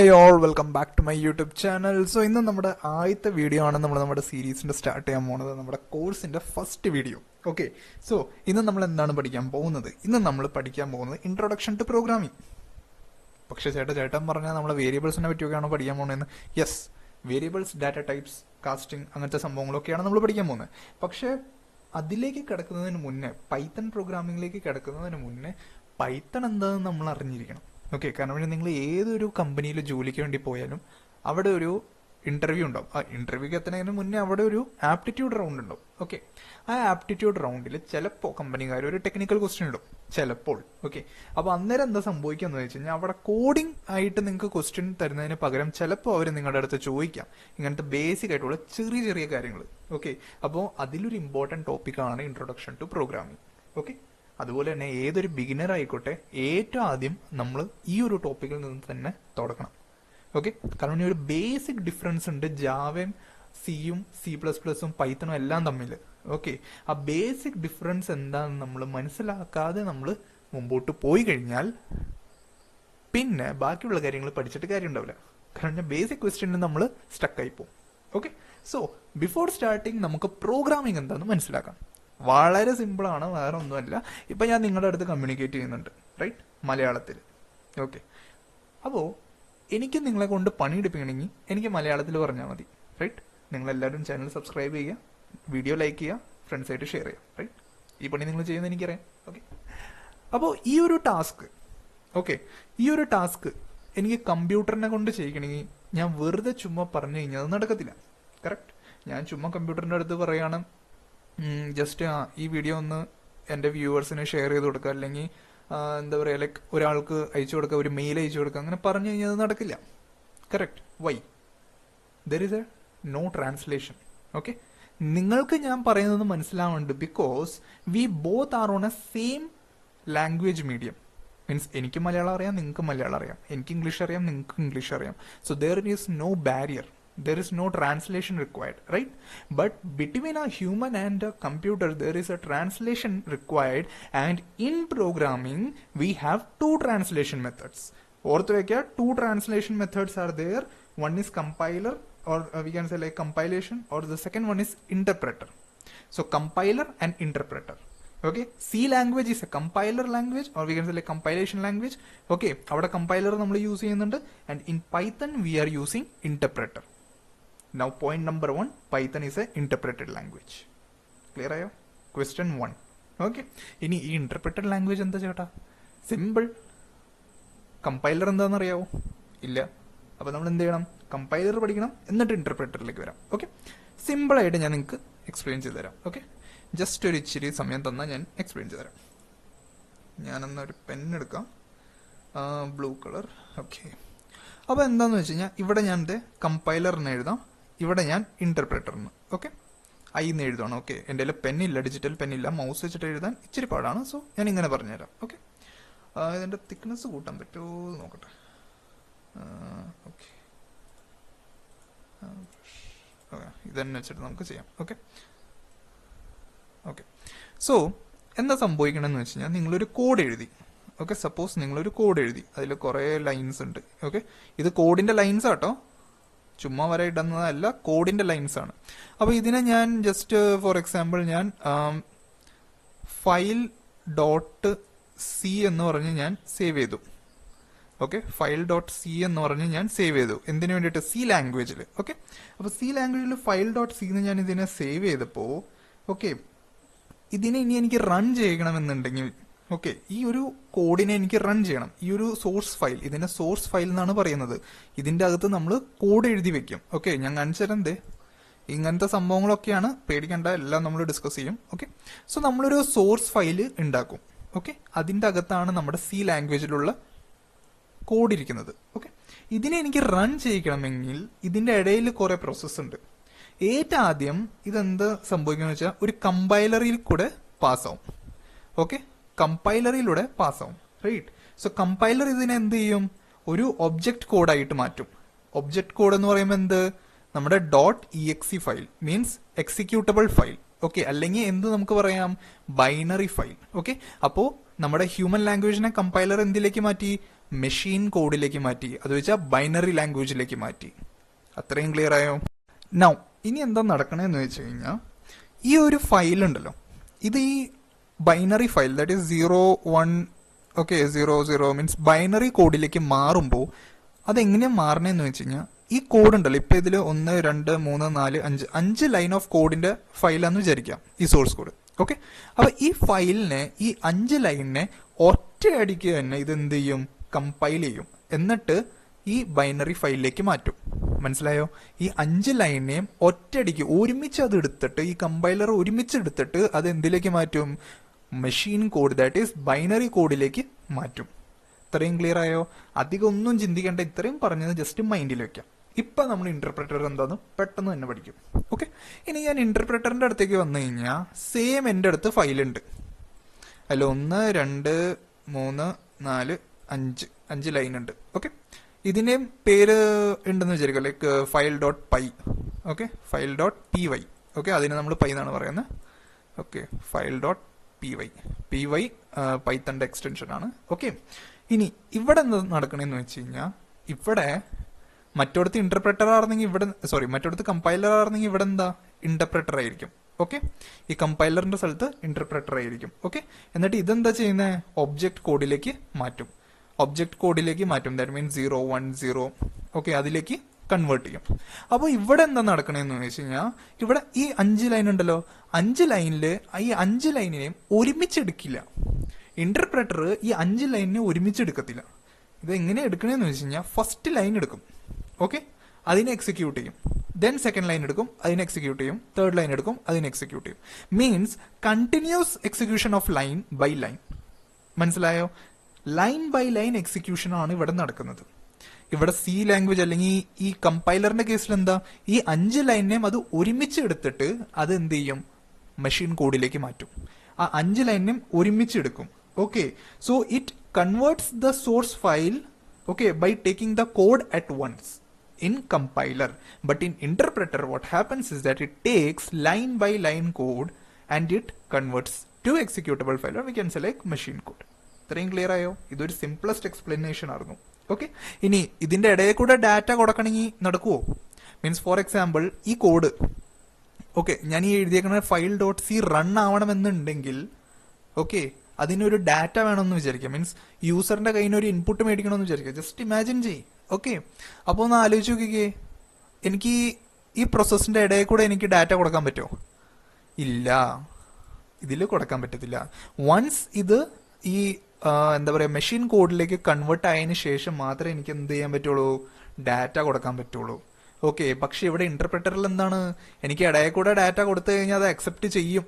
Hi all, welcome back to my YouTube channel. So ഇന്ന് നമ്മുടെ ആദ്യത്തെ വീഡിയോ ആണ് നമ്മുടെ സീരീസിന്റെ സ്റ്റാർട്ട് ചെയ്യാൻ പോകുന്നത്, നമ്മുടെ കോഴ്സിന്റെ ഫസ്റ്റ് വീഡിയോ. ഓക്കെ, സോ ഇന്ന് നമ്മൾ എന്താണ് പഠിക്കാൻ പോകുന്നത്? ഇന്ന് നമ്മൾ പഠിക്കാൻ പോകുന്നത് ഇൻട്രൊഡക്ഷൻ ടു പ്രോഗ്രാമിംഗ്. പക്ഷേ ചേട്ടൻ പറഞ്ഞാൽ നമ്മൾ വേരിയബിൾസിനെ പറ്റിയൊക്കെയാണോ പഠിക്കാൻ പോകുന്നതെന്ന്? Yes, variables, data types, casting, അങ്ങനത്തെ സംഭവങ്ങളൊക്കെയാണ് നമ്മൾ പഠിക്കാൻ പോകുന്നത്. പക്ഷേ അതിലേക്ക് കിടക്കുന്നതിന് മുന്നേ, പൈത്തൺ പ്രോഗ്രാമിംഗിലേക്ക് കിടക്കുന്നതിന് മുന്നേ പൈത്തൺ എന്താണെന്ന് നമ്മൾ അറിഞ്ഞിരിക്കണം. ഓക്കെ, കാരണം നിങ്ങൾ ഏതൊരു കമ്പനിയിൽ ജോലിക്ക് വേണ്ടി പോയാലും അവിടെ ഒരു ഇന്റർവ്യൂ ഉണ്ടാവും. ആ ഇന്റർവ്യൂക്ക് എത്തുന്നതിന് മുന്നേ അവിടെ ഒരു ആപ്റ്റിറ്റ്യൂഡ് റൗണ്ട് ഉണ്ടാവും. ഓക്കെ, ആ ആപ്റ്റിറ്റ്യൂഡ് റൗണ്ടിൽ ചിലപ്പോൾ കമ്പനിക്കാർ ഒരു ടെക്നിക്കൽ ക്വസ്റ്റ്യൻ ഇടും, ചിലപ്പോൾ. ഓക്കെ, അപ്പോൾ അന്നേരം എന്താ സംഭവിക്കാന്ന് വെച്ച് കഴിഞ്ഞാൽ അവിടെ കോഡിംഗ് ആയിട്ട് നിങ്ങൾക്ക് ക്വസ്റ്റ്യൻ തരുന്നതിന് പകരം ചിലപ്പോൾ അവർ നിങ്ങളുടെ അടുത്ത് ചോദിക്കാം ഇങ്ങനത്തെ ബേസിക് ആയിട്ടുള്ള ചെറിയ ചെറിയ കാര്യങ്ങൾ. ഓക്കെ, അപ്പോൾ അതിലൊരു ഇമ്പോർട്ടൻറ്റ് ടോപ്പിക്കാണ് ഇൻട്രൊഡക്ഷൻ ടു പ്രോഗ്രാമിംഗ്. ഓക്കെ, അതുപോലെ തന്നെ ഏതൊരു ബിഗിനർ ആയിക്കോട്ടെ, ഏറ്റവും ആദ്യം നമ്മൾ ഈ ഒരു ടോപ്പിക്കിൽ നിന്ന് തന്നെ തുടങ്ങണം. ഓക്കെ, കാരണം ഒരു ബേസിക് ഡിഫറൻസ് ഉണ്ട് ജാവയും സിയും C++ഉം പൈത്തണും എല്ലാം തമ്മിൽ. ഓക്കെ, ആ ബേസിക് ഡിഫറൻസ് എന്താണെന്ന് നമ്മൾ മനസ്സിലാക്കാതെ നമ്മൾ മുമ്പോട്ട് പോയി കഴിഞ്ഞാൽ പിന്നെ ബാക്കിയുള്ള കാര്യങ്ങൾ പഠിച്ചിട്ട് കാര്യം ഉണ്ടാവില്ല. കാരണം ബേസിക് ക്വസ്റ്റ്യനിൽ നമ്മൾ സ്റ്റക്കായി പോകും. ഓക്കെ, സോ ബിഫോർ സ്റ്റാർട്ടിങ് നമുക്ക് പ്രോഗ്രാമിംഗ് എന്താണെന്ന് മനസ്സിലാക്കാം. വളരെ സിമ്പിളാണ്, വേറെ ഒന്നുമല്ല. ഇപ്പം ഞാൻ നിങ്ങളുടെ അടുത്ത് കമ്മ്യൂണിക്കേറ്റ് ചെയ്യുന്നുണ്ട്, റൈറ്റ്, മലയാളത്തിൽ. ഓക്കെ, അപ്പോൾ എനിക്ക് നിങ്ങളെ കൊണ്ട് പണിയെടുപ്പിക്കണമെങ്കിൽ എനിക്ക് മലയാളത്തിൽ പറഞ്ഞാൽ മതി, റൈറ്റ്. നിങ്ങളെല്ലാവരും ചാനൽ സബ്സ്ക്രൈബ് ചെയ്യുക, വീഡിയോ ലൈക്ക് ചെയ്യുക, ഫ്രണ്ട്സായിട്ട് ഷെയർ ചെയ്യുക, റൈറ്റ്. ഈ പണി നിങ്ങൾ ചെയ്യുന്നത് എനിക്കറിയാം. ഓക്കെ, അപ്പോൾ ഈ ഒരു ടാസ്ക് എനിക്ക് കമ്പ്യൂട്ടറിനെ കൊണ്ട് ചെയ്യിക്കണമെങ്കിൽ ഞാൻ വെറുതെ ചുമ്മാ പറഞ്ഞു കഴിഞ്ഞാൽ അത് നടക്കത്തില്ല. കറക്റ്റ്. ഞാൻ ചുമ്മാ കമ്പ്യൂട്ടറിൻ്റെ അടുത്ത് പറയാണ് ജസ്റ്റ് ഈ വീഡിയോ ഒന്ന് എൻ്റെ വ്യൂവേഴ്സിന് ഷെയർ ചെയ്ത് കൊടുക്കുക, അല്ലെങ്കിൽ എന്താ പറയുക, ലൈക്ക് ഒരാൾക്ക് അയച്ചു കൊടുക്കുക, ഒരു മെയിൽ അയച്ചു കൊടുക്കുക, അങ്ങനെ പറഞ്ഞു കഴിഞ്ഞാൽ അത് നടക്കില്ല. Correct. Why? There is a no translation. Okay, നിങ്ങൾക്ക് ഞാൻ പറയുന്നത് മനസ്സിലാവുന്നുണ്ട്. Because we both are on a same language medium. Means എനിക്ക് മലയാളം അറിയാം, നിങ്ങൾക്ക് മലയാളം അറിയാം, എനിക്ക് ഇംഗ്ലീഷ് അറിയാം, നിങ്ങൾക്ക് ഇംഗ്ലീഷ് അറിയാം. So there is no barrier. There is no translation required, right? But between a human and a computer, there is a translation required, and in programming, we have two translation methods. Orthovekya, two translation methods are there. One is compiler, or we can say like compilation, or the second one is interpreter. So compiler and interpreter. Okay, C language is a compiler language, or we can say like compilation language. Okay, avada compiler nammal use cheyyunnundu, and in Python we are using interpreter. Now point number 1, Python is a interpreted language. Clear ആയോ? Question 1. Okay, ഇനി ഈ interpreted language എന്താ ചേട്ടാ? Simple. Compiler എന്താണെന്ന് അറിയാവോ? ഇല്ല. അപ്പോൾ നമ്മൾ എന്ത് ചെയ്യണം? കമ്പൈലർ പഠിക്കണം, എന്നിട്ട് ഇന്റർപ്രറ്ററിലേക്ക് വരാം. ഓക്കെ, സിമ്പിളായിട്ട് ഞാൻ നിങ്ങൾക്ക് എക്സ്പ്ലെയിൻ ചെയ്ത് തരാം. ഓക്കെ, ജസ്റ്റ് ഒരു ഇച്ചിരി സമയം തന്നാൽ ഞാൻ എക്സ്പ്ലെയിൻ ചെയ്ത് തരാം. ഞാനെന്നൊരു പെൻ എടുക്കാം, ബ്ലൂ കളർ. ഓക്കെ, അപ്പോൾ എന്താണെന്ന് വെച്ച് കഴിഞ്ഞാൽ ഇവിടെ ഞാൻ കമ്പൈലറിന് എഴുതാം, ഇവിടെ ഞാൻ ഇന്റർപ്രറ്ററിന്. ഓക്കെ, ഐന്ന് എഴുതണം. ഓക്കെ, എൻ്റെ കയ്യിൽ പെന്നില്ല, ഡിജിറ്റൽ പെന്നില്ല, മൗസ് വെച്ചിട്ട് എഴുതാൻ ഇച്ചിരി പാടാണ്. സോ ഞാൻ ഇങ്ങനെ പറഞ്ഞുതരാം. ഓക്കെ, ഇതിൻ്റെ തിക്നെസ് കൂട്ടാൻ പറ്റുമോ നോക്കട്ടെ. ഓക്കെ, ഇതന്നെ വെച്ചിട്ട് നമുക്ക് ചെയ്യാം. ഓക്കെ, സോ എന്താ സംഭവിക്കണമെന്ന് വെച്ച് കഴിഞ്ഞാൽ നിങ്ങളൊരു കോഡ് എഴുതി. ഓക്കെ, സപ്പോസ് നിങ്ങളൊരു കോഡ് എഴുതി, അതിൽ കുറേ ലൈൻസ് ഉണ്ട്. ഓക്കെ, ഇത് കോഡിൻ്റെ ലൈൻസ് ആട്ടോ, ചുമ്മാ വരെ ഇടുന്നതല്ല, കോഡിൻ്റെ ലൈൻസ് ആണ്. അപ്പോൾ ഇതിനെ ഞാൻ ജസ്റ്റ് ഫോർ എക്സാമ്പിൾ ഞാൻ ഫയൽ ഡോട്ട് സി എന്ന് പറഞ്ഞ് ഞാൻ സേവ് ചെയ്തു. ഓക്കെ, ഫയൽ ഡോട്ട് സി എന്ന് പറഞ്ഞ് ഞാൻ സേവ് ചെയ്തു. എന്തിനു വേണ്ടിയിട്ട്? സി ലാംഗ്വേജിൽ. ഓക്കെ, അപ്പോൾ സി ലാംഗ്വേജിൽ ഫയൽ ഡോട്ട് സി എന്ന് ഞാൻ ഇതിനെ സേവ് ചെയ്തപ്പോൾ, ഓക്കെ, ഇതിനെ ഇനി എനിക്ക് റൺ ചെയ്യണമെന്നുണ്ടെങ്കിൽ, ഓക്കെ, ഈ ഒരു കോഡിനെ എനിക്ക് റൺ ചെയ്യണം. ഈ ഒരു സോഴ്സ് ഫയൽ, ഇതിന്റെ സോഴ്സ് ഫയൽ എന്നാണ് പറയുന്നത്. ഇതിന്റെ അകത്ത് നമ്മൾ കോഡ് എഴുതി വെക്കും. ഓക്കെ, ഞാൻ കാണിച്ചു തരാം. ഇങ്ങനത്തെ സംഭവങ്ങളൊക്കെയാണ്, പേടിക്കേണ്ട, എല്ലാം നമ്മൾ ഡിസ്കസ് ചെയ്യും. ഓക്കെ, സോ നമ്മളൊരു സോഴ്സ് ഫയൽ ഉണ്ടാക്കും. ഓക്കെ, അതിന്റെ അകത്താണ് നമ്മുടെ സി ലാംഗ്വേജിലുള്ള കോഡ് ഇരിക്കുന്നത്. ഓക്കെ, ഇതിനെ എനിക്ക് റൺ ചെയ്യിക്കണമെങ്കിൽ ഇതിന്റെ ഇടയിൽ കുറെ പ്രോസസ്സ് ഉണ്ട്. ഏറ്റവും ആദ്യം ഇതെന്ത് സംഭവിക്കുന്ന വെച്ചാൽ ഒരു കമ്പൈലറിൽ കൂടെ പാസ്സാവും. ഓക്കെ, കമ്പൈലറിലൂടെ പാസ്സാവും, റൈറ്റ്. സോ കമ്പൈലർ ഇതിനെ എന്ത് ചെയ്യും? ഒരു ഒബ്ജക്റ്റ് കോഡായിട്ട് മാറ്റും. ഒബ്ജക്റ്റ് കോഡ് എന്ന് പറയുമ്പോൾ എന്ത്? നമ്മുടെ .exe file, means executable file. Okay, അല്ലെങ്കിൽ എന്ത് നമുക്ക് പറയാം? Binary file. ഓക്കെ, അപ്പോൾ നമ്മുടെ ഹ്യൂമൻ ലാംഗ്വേജിനെ കമ്പൈലർ എന്തിലേക്ക് മാറ്റി? മെഷീൻ കോഡിലേക്ക് മാറ്റി, അത് വെച്ചാൽ ബൈനറി ലാംഗ്വേജിലേക്ക് മാറ്റി. അത്രയും ക്ലിയർ ആയോ? നൗ ഇനി എന്താ നടക്കണേന്ന് വെച്ച് കഴിഞ്ഞാൽ, ഈ ഒരു ഫയൽ ഉണ്ടല്ലോ, ഇത് ഈ binary file that is 0 1 okay 0 means binary കോഡിലേക്ക് മാറുമ്പോൾ അതെങ്ങനെയാണ് മാറണേന്ന് വെച്ച് കഴിഞ്ഞാൽ, ഈ കോഡ് ഉണ്ടല്ലോ, ഇപ്പൊ ഇതിൽ 1 2 3 4 5 ലൈൻ ഓഫ് കോഡിന്റെ ഫയലാന്ന് വിചാരിക്കാം ഈ സോഴ്സ് കോഡ്. ഓക്കെ, അപ്പൊ ഈ ഫയലിനെ, ഈ 5 ലൈനിനെ ഒറ്റയടിക്ക് തന്നെ ഇത് എന്ത് ചെയ്യും, കമ്പൈൽ ചെയ്യും, എന്നിട്ട് ഈ ബൈനറി ഫയലിലേക്ക് മാറ്റും. മനസ്സിലായോ? ഈ 5 ലൈനെയും ഒറ്റയടിക്ക് ഒരുമിച്ച് അത് എടുത്തിട്ട്, ഈ കമ്പൈലർ ഒരുമിച്ച് എടുത്തിട്ട് അത് എന്തിലേക്ക് മാറ്റും, machine code that is binary കോഡിലേക്ക് മാറ്റും. ഇത്രയും ക്ലിയർ ആയോ? അധികം ഒന്നും ചിന്തിക്കേണ്ട, ഇത്രയും പറഞ്ഞത് ജസ്റ്റ് മൈൻഡിൽ വെക്കാം. ഇപ്പൊ നമ്മൾ ഇന്റർപ്രറ്റർ എന്താന്ന് പെട്ടെന്ന് തന്നെ പഠിക്കും. ഓക്കെ, ഇനി ഞാൻ ഇന്റർപ്രറ്ററിന്റെ അടുത്തേക്ക് വന്നു കഴിഞ്ഞാൽ സെയിം എൻ്റെ അടുത്ത് ഫയലുണ്ട്. അതിൽ 1 2 3 4 5 ലൈൻ ഉണ്ട്. ഓക്കെ, ഇതിന്റെയും പേര് ഉണ്ടെന്ന് വിചാരിക്കുക, like file dot py. Okay, file dot P Y. Okay, അതിന് നമ്മൾ പൈ എന്നാണ് പറയുന്നത്. Okay, file dot P Y പൈത്തന്റെ എക്സ്റ്റൻഷൻ ആണ്. ഓക്കെ, ഇനി ഇവിടെ എന്താ നടക്കണെന്ന് വെച്ച് കഴിഞ്ഞാൽ, ഇവിടെ മറ്റോടത്ത് ഇന്റർപ്രറ്റർ ആയിരുന്നെങ്കിൽ ഇവിടെ, മറ്റോടത്ത് കമ്പൈലർ ആയിരുന്നെങ്കിൽ ഇവിടെ എന്താ, ഇന്റർപ്രറ്റർ ആയിരിക്കും. ഓക്കെ, ഈ കമ്പൈലറിന്റെ സ്ഥലത്ത് ഇന്റർപ്രറ്റർ ആയിരിക്കും. ഓക്കെ, എന്നിട്ട് ഇതെന്താ ചെയ്യുന്നത്, ഒബ്ജക്ട് കോഡിലേക്ക് മാറ്റും. That means 0 1 0. ഓക്കെ, അതിലേക്ക് കൺവേർട്ട് ചെയ്യും. അപ്പോൾ ഇവിടെ എന്താ നടക്കണേന്ന് വെച്ച് കഴിഞ്ഞാൽ, ഇവിടെ ഈ 5 ലൈൻ ഉണ്ടല്ലോ, 5 ലൈനില് ഈ 5 ലൈനിനെയും ഒരുമിച്ച് എടുക്കില്ല ഇന്റർപ്രറ്റർ. ഈ 5 ലൈനിനെ ഒരുമിച്ച് എടുക്കത്തില്ല. ഇത് എങ്ങനെ എടുക്കണേന്ന് വെച്ച് കഴിഞ്ഞാൽ, ഫസ്റ്റ് ലൈൻ എടുക്കും. ഓക്കെ, അതിനെ എക്സിക്യൂട്ട് ചെയ്യും. ദെൻ സെക്കൻഡ് ലൈൻ എടുക്കും, അതിനെ എക്സിക്യൂട്ട് ചെയ്യും. തേർഡ് ലൈൻ എടുക്കും, അതിനെ എക്സിക്യൂട്ട് ചെയ്യും. Means continuous execution of line by line. മനസ്സിലായോ? ലൈൻ ബൈ ലൈൻ എക്സിക്യൂഷൻ ആണ് ഇവിടെ നടക്കുന്നത്. ഇവിടെ സി ലാംഗ്വേജ് അല്ലെങ്കിൽ ഈ കമ്പൈലറിന്റെ കേസിൽ എന്താ, ഈ 5 ലൈനിനെയും അത് ഒരുമിച്ച് എടുത്തിട്ട് അത് എന്ത് ചെയ്യും, മെഷീൻ കോഡിലേക്ക് മാറ്റും. ആ 5 ലൈനിനെയും ഒരുമിച്ച് എടുക്കും. Okay, so it converts the source file, okay, by taking the code at once in compiler. But in interpreter what happens is that it takes line by line code and it converts to executable file, or we can say like machine code. ഇത്രയും clear ആയോ? ഇതൊരു simplest explanation ആയിരുന്നു. Okay, ഇനി ഇതിന്റെ ഇടയിൽ കൂടെ data കൊടുക്കണമെങ്കിൽ നടക്കുവോ? മീൻസ് ഫോർ എക്സാമ്പിൾ ഈ കോഡ്, ഓക്കെ, ഞാൻ ഈ എഴുതിയേക്കുന്ന ഫയൽ ഡോട്ട് സി റൺ ആവണമെന്നുണ്ടെങ്കിൽ, ഓക്കെ, അതിനൊരു ഡാറ്റ വേണമെന്ന് വിചാരിക്കാം. മീൻസ് യൂസറിന്റെ കയ്യിൽ നിന്ന് ഒരു ഇൻപുട്ട് മേടിക്കണമെന്ന് വിചാരിക്കുക. ജസ്റ്റ് ഇമാജിൻ ചെയ്യ്. ഓക്കെ, അപ്പോൾ ഒന്ന് ആലോചിച്ച് നോക്കിക്കേ, എനിക്ക് ഈ പ്രോസസ്സിന്റെ ഇടയിൽ കൂടെ എനിക്ക് ഡാറ്റ കൊടുക്കാൻ പറ്റുമോ? ഇല്ല, ഇതിൽ കൊടുക്കാൻ പറ്റത്തില്ല. വൺസ് ഇത് ഈ എന്താ പറയുക, മെഷീൻ കോഡിലേക്ക് കൺവേർട്ട് ആയതിനു ശേഷം മാത്രമേ എനിക്ക് എന്ത് ചെയ്യാൻ പറ്റുള്ളൂ, ഡാറ്റ കൊടുക്കാൻ പറ്റുള്ളൂ. ഓക്കെ, പക്ഷെ ഇവിടെ ഇന്റർപ്രറ്ററിൽ എന്താണ്, എനിക്ക് ഇടയിൽ കൂടെ ഡാറ്റ കൊടുത്തു കഴിഞ്ഞാൽ അത് അക്സെപ്റ്റ് ചെയ്യും.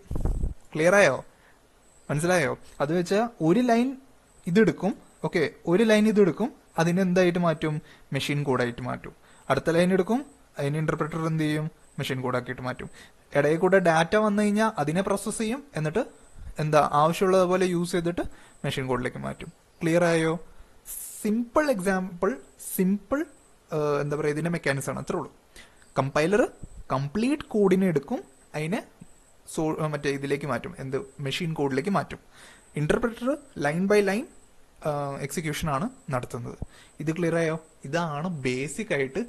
ക്ലിയർ ആയോ? മനസ്സിലായോ? അത് വെച്ചാൽ ഒരു ലൈൻ ഇതെടുക്കും. ഓക്കെ, ഒരു ലൈൻ ഇതെടുക്കും, അതിന് എന്തായിട്ട് മാറ്റും, മെഷീൻ കോഡായിട്ട് മാറ്റും. അടുത്ത ലൈൻ എടുക്കും, അതിന് ഇന്റർപ്രറ്റർ എന്ത് ചെയ്യും, മെഷീൻ കോഡാക്കിയിട്ട് മാറ്റും. ഇടയിൽ കൂടെ ഡാറ്റ വന്നു കഴിഞ്ഞാൽ അതിനെ പ്രോസസ് ചെയ്യും, എന്നിട്ട് എന്താ ആവശ്യമുള്ളതുപോലെ യൂസ് ചെയ്തിട്ട് മെഷീൻ കോഡിലേക്ക് മാറ്റും. ക്ലിയർ ആയോ? സിമ്പിൾ എക്സാമ്പിൾ, സിമ്പിൾ എന്താ പറയുക, ഇതിന്റെ മെക്കാനിസം ആണ്. അത്രേ ഉള്ളൂ. കമ്പൈലർ കംപ്ലീറ്റ് കോഡിനെ എടുക്കും, അതിനെ മറ്റേ ഇതിലേക്ക് മാറ്റും, എന്ത്, മെഷീൻ കോഡിലേക്ക് മാറ്റും. Interpreter line by line execution ആണ് നടത്തുന്നത്. ഇത് ക്ലിയർ ആയോ? ഇതാണ് ബേസിക് ആയിട്ട്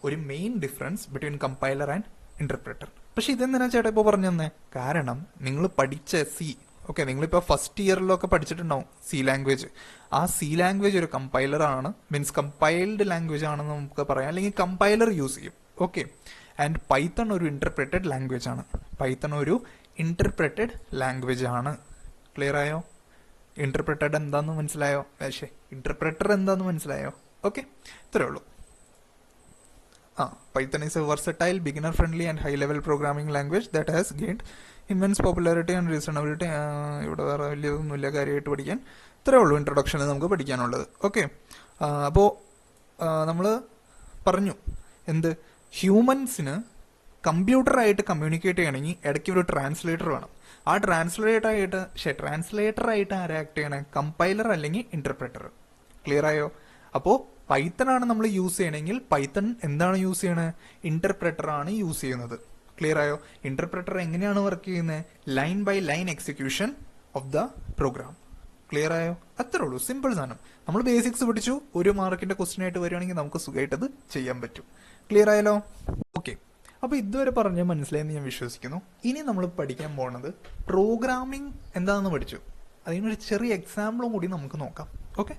ഒരു main difference between compiler and interpreter. പക്ഷെ ഇതെന്തിനാ ചേട്ടാ ഇപ്പോൾ പറഞ്ഞു തന്നെ? കാരണം നിങ്ങൾ പഠിച്ച സി, ഓക്കെ, നിങ്ങളിപ്പോൾ ഫസ്റ്റ് ഇയറിലൊക്കെ പഠിച്ചിട്ടുണ്ടാവും സി ലാംഗ്വേജ്. ആ സി ലാംഗ്വേജ് ഒരു കമ്പൈലർ ആണ്, മീൻസ് കമ്പൈൽഡ് ലാംഗ്വേജ് ആണെന്ന് നമുക്ക് പറയാം, അല്ലെങ്കിൽ കമ്പൈലർ യൂസ് ചെയ്യും. ഓക്കെ, ആൻഡ് പൈത്തൺ ഒരു ഇന്റർപ്രറ്റഡ് ലാംഗ്വേജ് ആണ്. ക്ലിയർ ആയോ? ഇന്റർപ്രറ്റഡ് എന്താന്ന് മനസ്സിലായോ? പക്ഷേ ഇന്റർപ്രറ്റർ എന്താന്ന് മനസ്സിലായോ? ഓക്കെ, ഇത്രേ ഉള്ളൂ. Python is a versatile, beginner-friendly and high-level programming language that has gained immense popularity and reasonability. ഇവിടെ വേറെ വലിയൊന്നുമില്ല കാര്യമായിട്ട് പഠിക്കാൻ. ഇത്രേ ഉള്ളൂ ഇൻട്രൊഡക്ഷനിൽ നമുക്ക് പഠിക്കാനുള്ളത്. ഓക്കെ, അപ്പോൾ നമ്മൾ പറഞ്ഞു എന്ത്, ഹ്യൂമൻസിന് കമ്പ്യൂട്ടറായിട്ട് കമ്മ്യൂണിക്കേറ്റ് ചെയ്യണമെങ്കിൽ ഇടയ്ക്ക് ഒരു ട്രാൻസ്ലേറ്റർ വേണം. ആ ട്രാൻസ്ലേറ്റർ ആയിട്ട് ആരെ ആക്ട് ചെയ്യണേ, കമ്പൈലർ അല്ലെങ്കിൽ ഇന്റർപ്രറ്റർ. ക്ലിയർ ആയോ? അപ്പോൾ പൈത്തൺ ആണ് നമ്മൾ യൂസ് ചെയ്യണമെങ്കിൽ പൈത്തൺ എന്താണ് യൂസ് ചെയ്യണത്, ഇന്റർപ്രറ്റർ ആണ് യൂസ് ചെയ്യുന്നത്. ക്ലിയർ ആയോ? ഇന്റർപ്രറ്റർ എങ്ങനെയാണ് വർക്ക് ചെയ്യുന്നത്, line by line execution of the program. Clear ആയോ? അത്രേ ഉള്ളൂ, സിമ്പിൾ സാധനം. നമ്മൾ ബേസിക്സ് പഠിച്ചു, 1 മാർക്കിന്റെ ക്വസ്റ്റ്യൻ ആയിട്ട് വരികയാണെങ്കിൽ നമുക്ക് സുഖമായിട്ട് അത് ചെയ്യാൻ പറ്റും. ക്ലിയർ ആയല്ലോ? ഓക്കെ, അപ്പൊ ഇതുവരെ പറഞ്ഞ് മനസ്സിലായെന്ന് ഞാൻ വിശ്വസിക്കുന്നു. ഇനി നമ്മൾ പഠിക്കാൻ പോകുന്നത് പ്രോഗ്രാമിംഗ് എന്താണെന്ന് പഠിച്ചു. അതിനൊരു ചെറിയ എക്സാമ്പിളും കൂടി നമുക്ക് നോക്കാം. ഓക്കെ,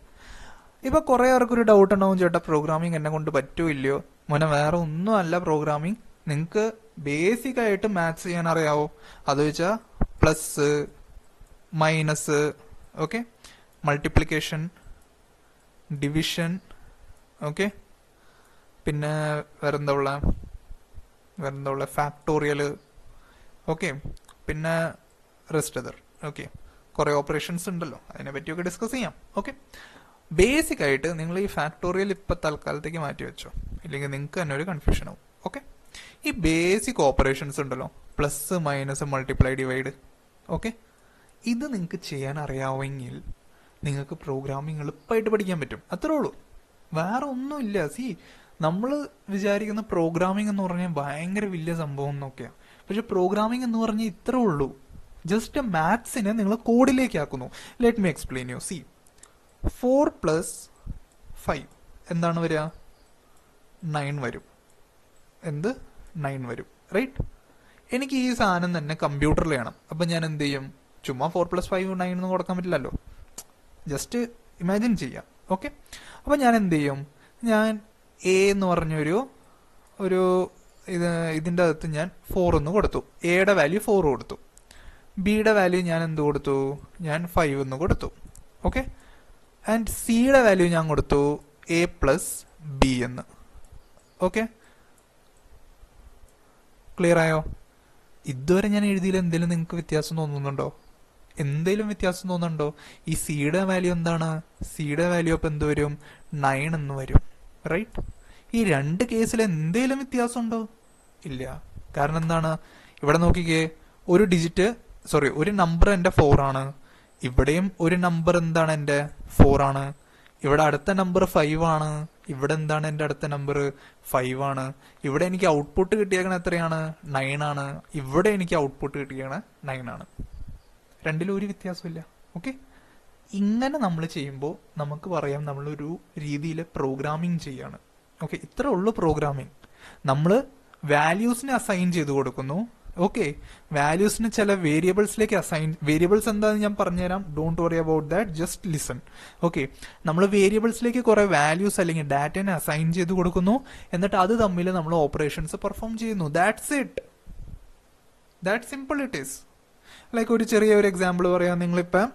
ഇപ്പൊ കുറെ ആർക്കൊരു ഡൗട്ട് ഉണ്ടാവും, ചേട്ടാ പ്രോഗ്രാമിംഗ് എന്നെ കൊണ്ട് പറ്റൂ ഇല്ലയോ? മോനെ വേറെ ഒന്നും അല്ല പ്രോഗ്രാമിംഗ്. നിങ്ങൾക്ക് ബേസിക് ആയിട്ട് മാത്സ് ചെയ്യാൻ അറിയാവോ? അത് വെച്ചാൽ plus, minus, okay, multiplication, division, okay, പിന്നെ വേറെന്താ ഉള്ള ഫാക്ടോറിയൽ, ഓക്കെ, പിന്നെ റെസ്റ്റ് അതർ. ഓക്കെ, കുറെ ഓപ്പറേഷൻസ് ഉണ്ടല്ലോ, അതിനെ പറ്റിയൊക്കെ ഡിസ്കസ് ചെയ്യാം. ഓക്കെ, ബേസിക് ആയിട്ട് നിങ്ങൾ ഈ ഫാക്ടോറിയൽ ഇപ്പൊ തൽക്കാലത്തേക്ക് മാറ്റി വെച്ചോ, ഇല്ലെങ്കിൽ നിങ്ങൾക്ക് തന്നെ ഒരു കൺഫ്യൂഷൻ ആവും. ഓക്കെ, ഈ ബേസിക് ഓപ്പറേഷൻസ് ഉണ്ടല്ലോ, plus, minus, multiply, divide, okay, ഇത് നിങ്ങൾക്ക് ചെയ്യാൻ അറിയാമെങ്കിൽ നിങ്ങൾക്ക് പ്രോഗ്രാമിംഗ് എളുപ്പമായിട്ട് പഠിക്കാൻ പറ്റും. അത്രേ ഉള്ളൂ, വേറെ ഒന്നുമില്ല. സി, നമ്മൾ വിചാരിക്കുന്ന പ്രോഗ്രാമിംഗ് എന്ന് പറഞ്ഞാൽ ഭയങ്കര വലിയ സംഭവം എന്നൊക്കെയാണ്. പക്ഷെ പ്രോഗ്രാമിംഗ് എന്ന് പറഞ്ഞാൽ ഇത്രേ ഉള്ളൂ, ജസ്റ്റ് മാത്സിനെ നിങ്ങൾ കോഡിലേക്ക് ആക്കുന്നു. Let me explain U. C, 4 + 5 എന്താണ് വരിക? 9 വരും. എന്ത്? 9 വരും, റൈറ്റ്? എനിക്ക് ഈ സാധനം തന്നെ കമ്പ്യൂട്ടറിൽ ചെയ്യണം. അപ്പൊ ഞാൻ എന്ത് ചെയ്യും? ചുമ്മാ 4 + 5 9 എന്ന് കൊടുക്കാൻ പറ്റില്ലല്ലോ, ജസ്റ്റ് ഇമാജിൻ ചെയ്യാം. ഓക്കെ, അപ്പൊ ഞാൻ എന്ത് ചെയ്യും? ഞാൻ എ എന്ന് പറഞ്ഞൊരു ഇതിന്റെ അകത്ത് ഞാൻ 4 എന്ന് കൊടുത്തു. എയുടെ വാല്യൂ 4 കൊടുത്തു. ബിയുടെ വാല്യൂ ഞാൻ എന്ത് കൊടുത്തു? ഞാൻ 5 എന്ന് കൊടുത്തു. ഓക്കെ, ആൻഡ് സിയുടെ വാല്യൂ ഞാൻ കൊടുത്തു A + B എന്ന്. ഓക്കെ, ക്ലിയർ ആയോ? ഇതുവരെ ഞാൻ എഴുതിയിൽ എന്തെങ്കിലും നിങ്ങൾക്ക് വ്യത്യാസം തോന്നുന്നുണ്ടോ? എന്തെങ്കിലും വ്യത്യാസം തോന്നുന്നുണ്ടോ? ഈ സിയുടെ വാല്യൂ എന്താണ്? സിയുടെ വാല്യൂ അപ്പൊ എന്ത് വരും? 9 എന്ന് വരും, റൈറ്റ്? ഈ രണ്ട് കേസിൽ എന്തെങ്കിലും വ്യത്യാസം ഉണ്ടോ? ഇല്ല. കാരണം എന്താണ്? ഇവിടെ നോക്കിക്കേ, ഒരു നമ്പർ എന്റെ 4 ആണ്. ഇവിടെയും ഒരു നമ്പർ എന്താണ്? എന്റെ 4 ആണ്. ഇവിടെ അടുത്ത നമ്പർ 5 ആണ്. ഇവിടെ എന്താണ്? എന്റെ അടുത്ത നമ്പർ 5 ആണ്. ഇവിടെ എനിക്ക് ഔട്ട്പുട്ട് കിട്ടിയേക്കണ എത്രയാണ്? 9 ആണ്. ഇവിടെ എനിക്ക് ഔട്ട്പുട്ട് കിട്ടിയേക്കണ 9 ആണ്. രണ്ടിലും ഒരു വ്യത്യാസമില്ല. ഓക്കെ, ഇങ്ങനെ നമ്മൾ ചെയ്യുമ്പോൾ നമുക്ക് പറയാം നമ്മളൊരു രീതിയിൽ പ്രോഗ്രാമിംഗ് ചെയ്യാണ്. ഓക്കെ, ഇത്ര ഉള്ളു പ്രോഗ്രാമിംഗ്. നമ്മൾ വാല്യൂസിനെ അസൈൻ ചെയ്ത് കൊടുക്കുന്നു. ഓക്കെ, വാല്യൂസിന് ചില വേരിയബിൾസിലേക്ക് വേരിയബിൾസ് എന്താണെന്ന് ഞാൻ പറഞ്ഞുതരാം. Don't worry about that, just listen. Okay, നമ്മൾ വേരിയബിൾസിലേക്ക് കുറെ വാല്യൂസ് അല്ലെങ്കിൽ ഡാറ്റനെ അസൈൻ ചെയ്ത് കൊടുക്കുന്നു. എന്നിട്ട് അത് തമ്മിൽ നമ്മൾ ഓപ്പറേഷൻസ് പെർഫോം ചെയ്യുന്നു. That's it. That simple it is. Like ഒരു ചെറിയ എക്സാമ്പിൾ പറയാം. നിങ്ങളിപ്പം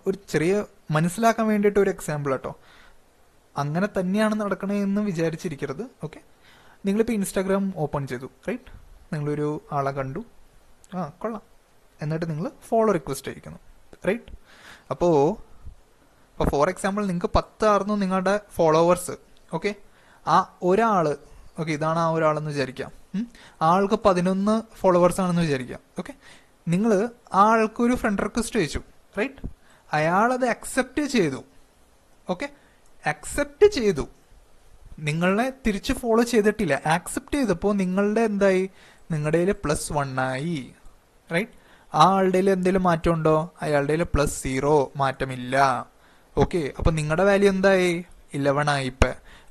ഒരു ചെറിയ മനസ്സിലാക്കാൻ വേണ്ടിയിട്ട് ഒരു എക്സാമ്പിൾ കേട്ടോ. അങ്ങനെ തന്നെയാണ് നടക്കണേ എന്ന് വിചാരിച്ചിരിക്കരുത്. ഓക്കെ, നിങ്ങളിപ്പോൾ ഇൻസ്റ്റാഗ്രാം ഓപ്പൺ ചെയ്തു, റൈറ്റ്? നിങ്ങളൊരു ആളെ കണ്ടു, കൊള്ളാം, എന്നിട്ട് നിങ്ങൾ ഫോളോ റിക്വസ്റ്റ് അയക്കുന്നു, റൈറ്റ്? അപ്പോൾ ഫോർ എക്സാമ്പിൾ നിങ്ങൾക്ക് 10 ആയിരുന്നു നിങ്ങളുടെ ഫോളോവേഴ്സ്. ഓക്കെ, ആ ഒരാള്, ഓക്കെ, ഇതാണ് ആ ഒരാളെന്ന് വിചാരിക്കാം. ആൾക്ക് 11 ഫോളോവേഴ്സ് ആണെന്ന് വിചാരിക്കാം. ഓക്കെ, നിങ്ങൾ ആ ആൾക്ക് ഒരു ഫ്രണ്ട് റിക്വസ്റ്റ് അയച്ചു, റൈറ്റ്? അയാളത് അക്സെപ്റ്റ് ചെയ്തു. ഓക്കെ, അക്സെപ്റ്റ് ചെയ്തു, നിങ്ങളെ തിരിച്ച് ഫോളോ ചെയ്തിട്ടില്ല. ആക്സെപ്റ്റ് ചെയ്തപ്പോൾ നിങ്ങളുടെ എന്തായി? നിങ്ങളുടെ +1 ആയി, റൈറ്റ്? ആ ആളുടെ എന്തെങ്കിലും മാറ്റം ഉണ്ടോ? അയാളുടെ +0, മാറ്റമില്ല. ഓക്കെ, അപ്പൊ നിങ്ങളുടെ വാല്യൂ എന്തായി? 11 ആയി.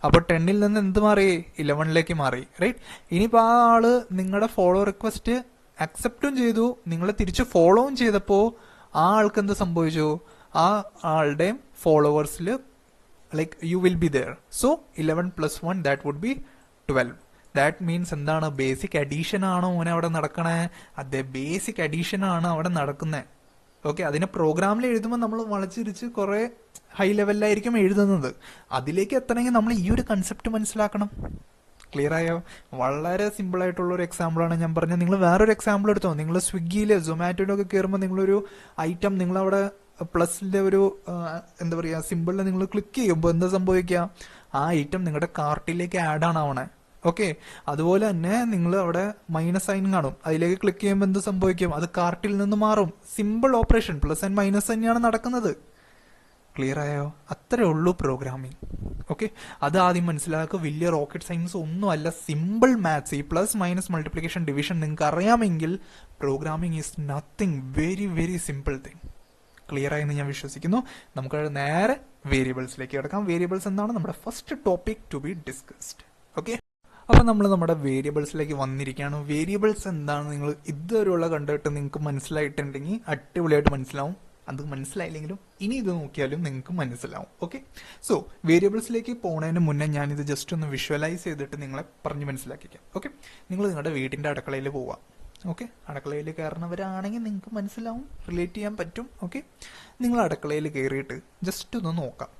അപ്പൊ 10ൽ നിന്ന് എന്ത് മാറി? 11ലേക്ക് മാറി, റൈറ്റ്? ഇനിയിപ്പോ ആ ആള് നിങ്ങളുടെ ഫോളോ റിക്വസ്റ്റ് അക്സെപ്റ്റും ചെയ്തു, നിങ്ങളെ തിരിച്ച് ഫോളോവും ചെയ്തപ്പോ ആ ആൾക്ക് എന്ത് സംഭവിച്ചു? ആ ആളുടെ ഫോളോവേഴ്സിൽ like you will be there. So 11 + 1 that would be 12. That means എന്താണ്? ബേസിക് അഡീഷൻ ആണോ മോനെ അവിടെ നടക്കണേ? അതെ, ബേസിക് അഡീഷൻ ആണ് അവിടെ നടക്കുന്നത്. ഓക്കെ, അതിനെ പ്രോഗ്രാമിൽ എഴുതുമ്പോൾ നമ്മൾ വളച്ചിരിച്ച് കുറെ ഹൈ ലെവലിലായിരിക്കും എഴുതുന്നത്. അതിലേക്ക് എത്തണമെങ്കിൽ നമ്മൾ ഈ ഒരു കൺസെപ്റ്റ് മനസ്സിലാക്കണം. ക്ലിയർ ആയോ? വളരെ സിമ്പിൾ ആയിട്ടുള്ള ഒരു എക്സാമ്പിൾ ആണ് ഞാൻ പറഞ്ഞത്. നിങ്ങൾ വേറൊരു എക്സാമ്പിൾ എടുത്തോ. നിങ്ങൾ സ്വിഗ്ഗിയിൽ സൊമാറ്റോയിലൊക്കെ കയറുമ്പോൾ നിങ്ങളൊരു ഐറ്റം നിങ്ങളവിടെ പ്ലസിന്റെ ഒരു എന്താ പറയുക സിമ്പിളിൽ നിങ്ങൾ ക്ലിക്ക് ചെയ്യുമ്പോൾ എന്താ സംഭവിക്കുക? ആ ഐറ്റം നിങ്ങളുടെ കാർട്ടിലേക്ക് ആഡ് ആണ് ആവണേ. ഓക്കെ, അതുപോലെ തന്നെ നിങ്ങൾ അവിടെ മൈനസ് സൈൻ കാണും, അതിലേക്ക് ക്ലിക്ക് ചെയ്യുമ്പോൾ എന്ത് സംഭവിക്കും? അത് കാർട്ടിൽ നിന്ന് മാറും. Simple operation, plus and minus തന്നെയാണ് നടക്കുന്നത്. ക്ലിയർ ആയോ? അത്രേ ഉള്ളൂ പ്രോഗ്രാമിംഗ്. ഓക്കെ, അത് ആദ്യം മനസ്സിലാക്കുക. വലിയ റോക്കറ്റ് സയൻസ് ഒന്നും അല്ല, സിമ്പിൾ മാത്സ്. ഈ പ്ലസ് മൈനസ് മൾട്ടിപ്ലിക്കേഷൻ ഡിവിഷൻ നിങ്ങൾക്ക് അറിയാമെങ്കിൽ programming is nothing, very very simple thing. Clear ആയെന്ന് ഞാൻ വിശ്വസിക്കുന്നു. നമുക്ക് നേരെ വേരിയബിൾസിലേക്ക് കിടക്കാം. വേരിയബിൾസ് എന്താണ് നമ്മുടെ first topic to be discussed. Okay, അപ്പൊ നമ്മൾ നമ്മുടെ വേരിയബിൾസിലേക്ക് വന്നിരിക്കുകയാണ്. വേരിയബിൾസ് എന്താണ് നിങ്ങൾ ഇതുവരെയുള്ള കണ്ടിട്ട് നിങ്ങൾക്ക് മനസ്സിലായിട്ടുണ്ടെങ്കിൽ അടിപൊളിയായിട്ട് മനസ്സിലാവും. അത് മനസ്സിലായില്ലെങ്കിലും ഇനി ഇത് നോക്കിയാലും നിങ്ങൾക്ക് മനസ്സിലാവും. ഓക്കെ, സോ വേരിയബിൾസിലേക്ക് പോകുന്നതിന് മുന്നേ ഞാനിത് ജസ്റ്റ് ഒന്ന് വിഷ്വലൈസ് ചെയ്തിട്ട് നിങ്ങളെ പറഞ്ഞ് മനസ്സിലാക്കിക്കാം. ഓക്കെ, നിങ്ങൾ നിങ്ങളുടെ വീട്ടിന്റെ അടുക്കളയിൽ പോവുക. ഓക്കെ, അടുക്കളയിൽ കയറുന്നവരാണെങ്കിൽ നിങ്ങൾക്ക് മനസ്സിലാവും, റിലേറ്റ് ചെയ്യാൻ പറ്റും. ഓക്കെ, നിങ്ങൾ അടുക്കളയിൽ കയറിയിട്ട് ജസ്റ്റ് ഒന്ന് നോക്കാം.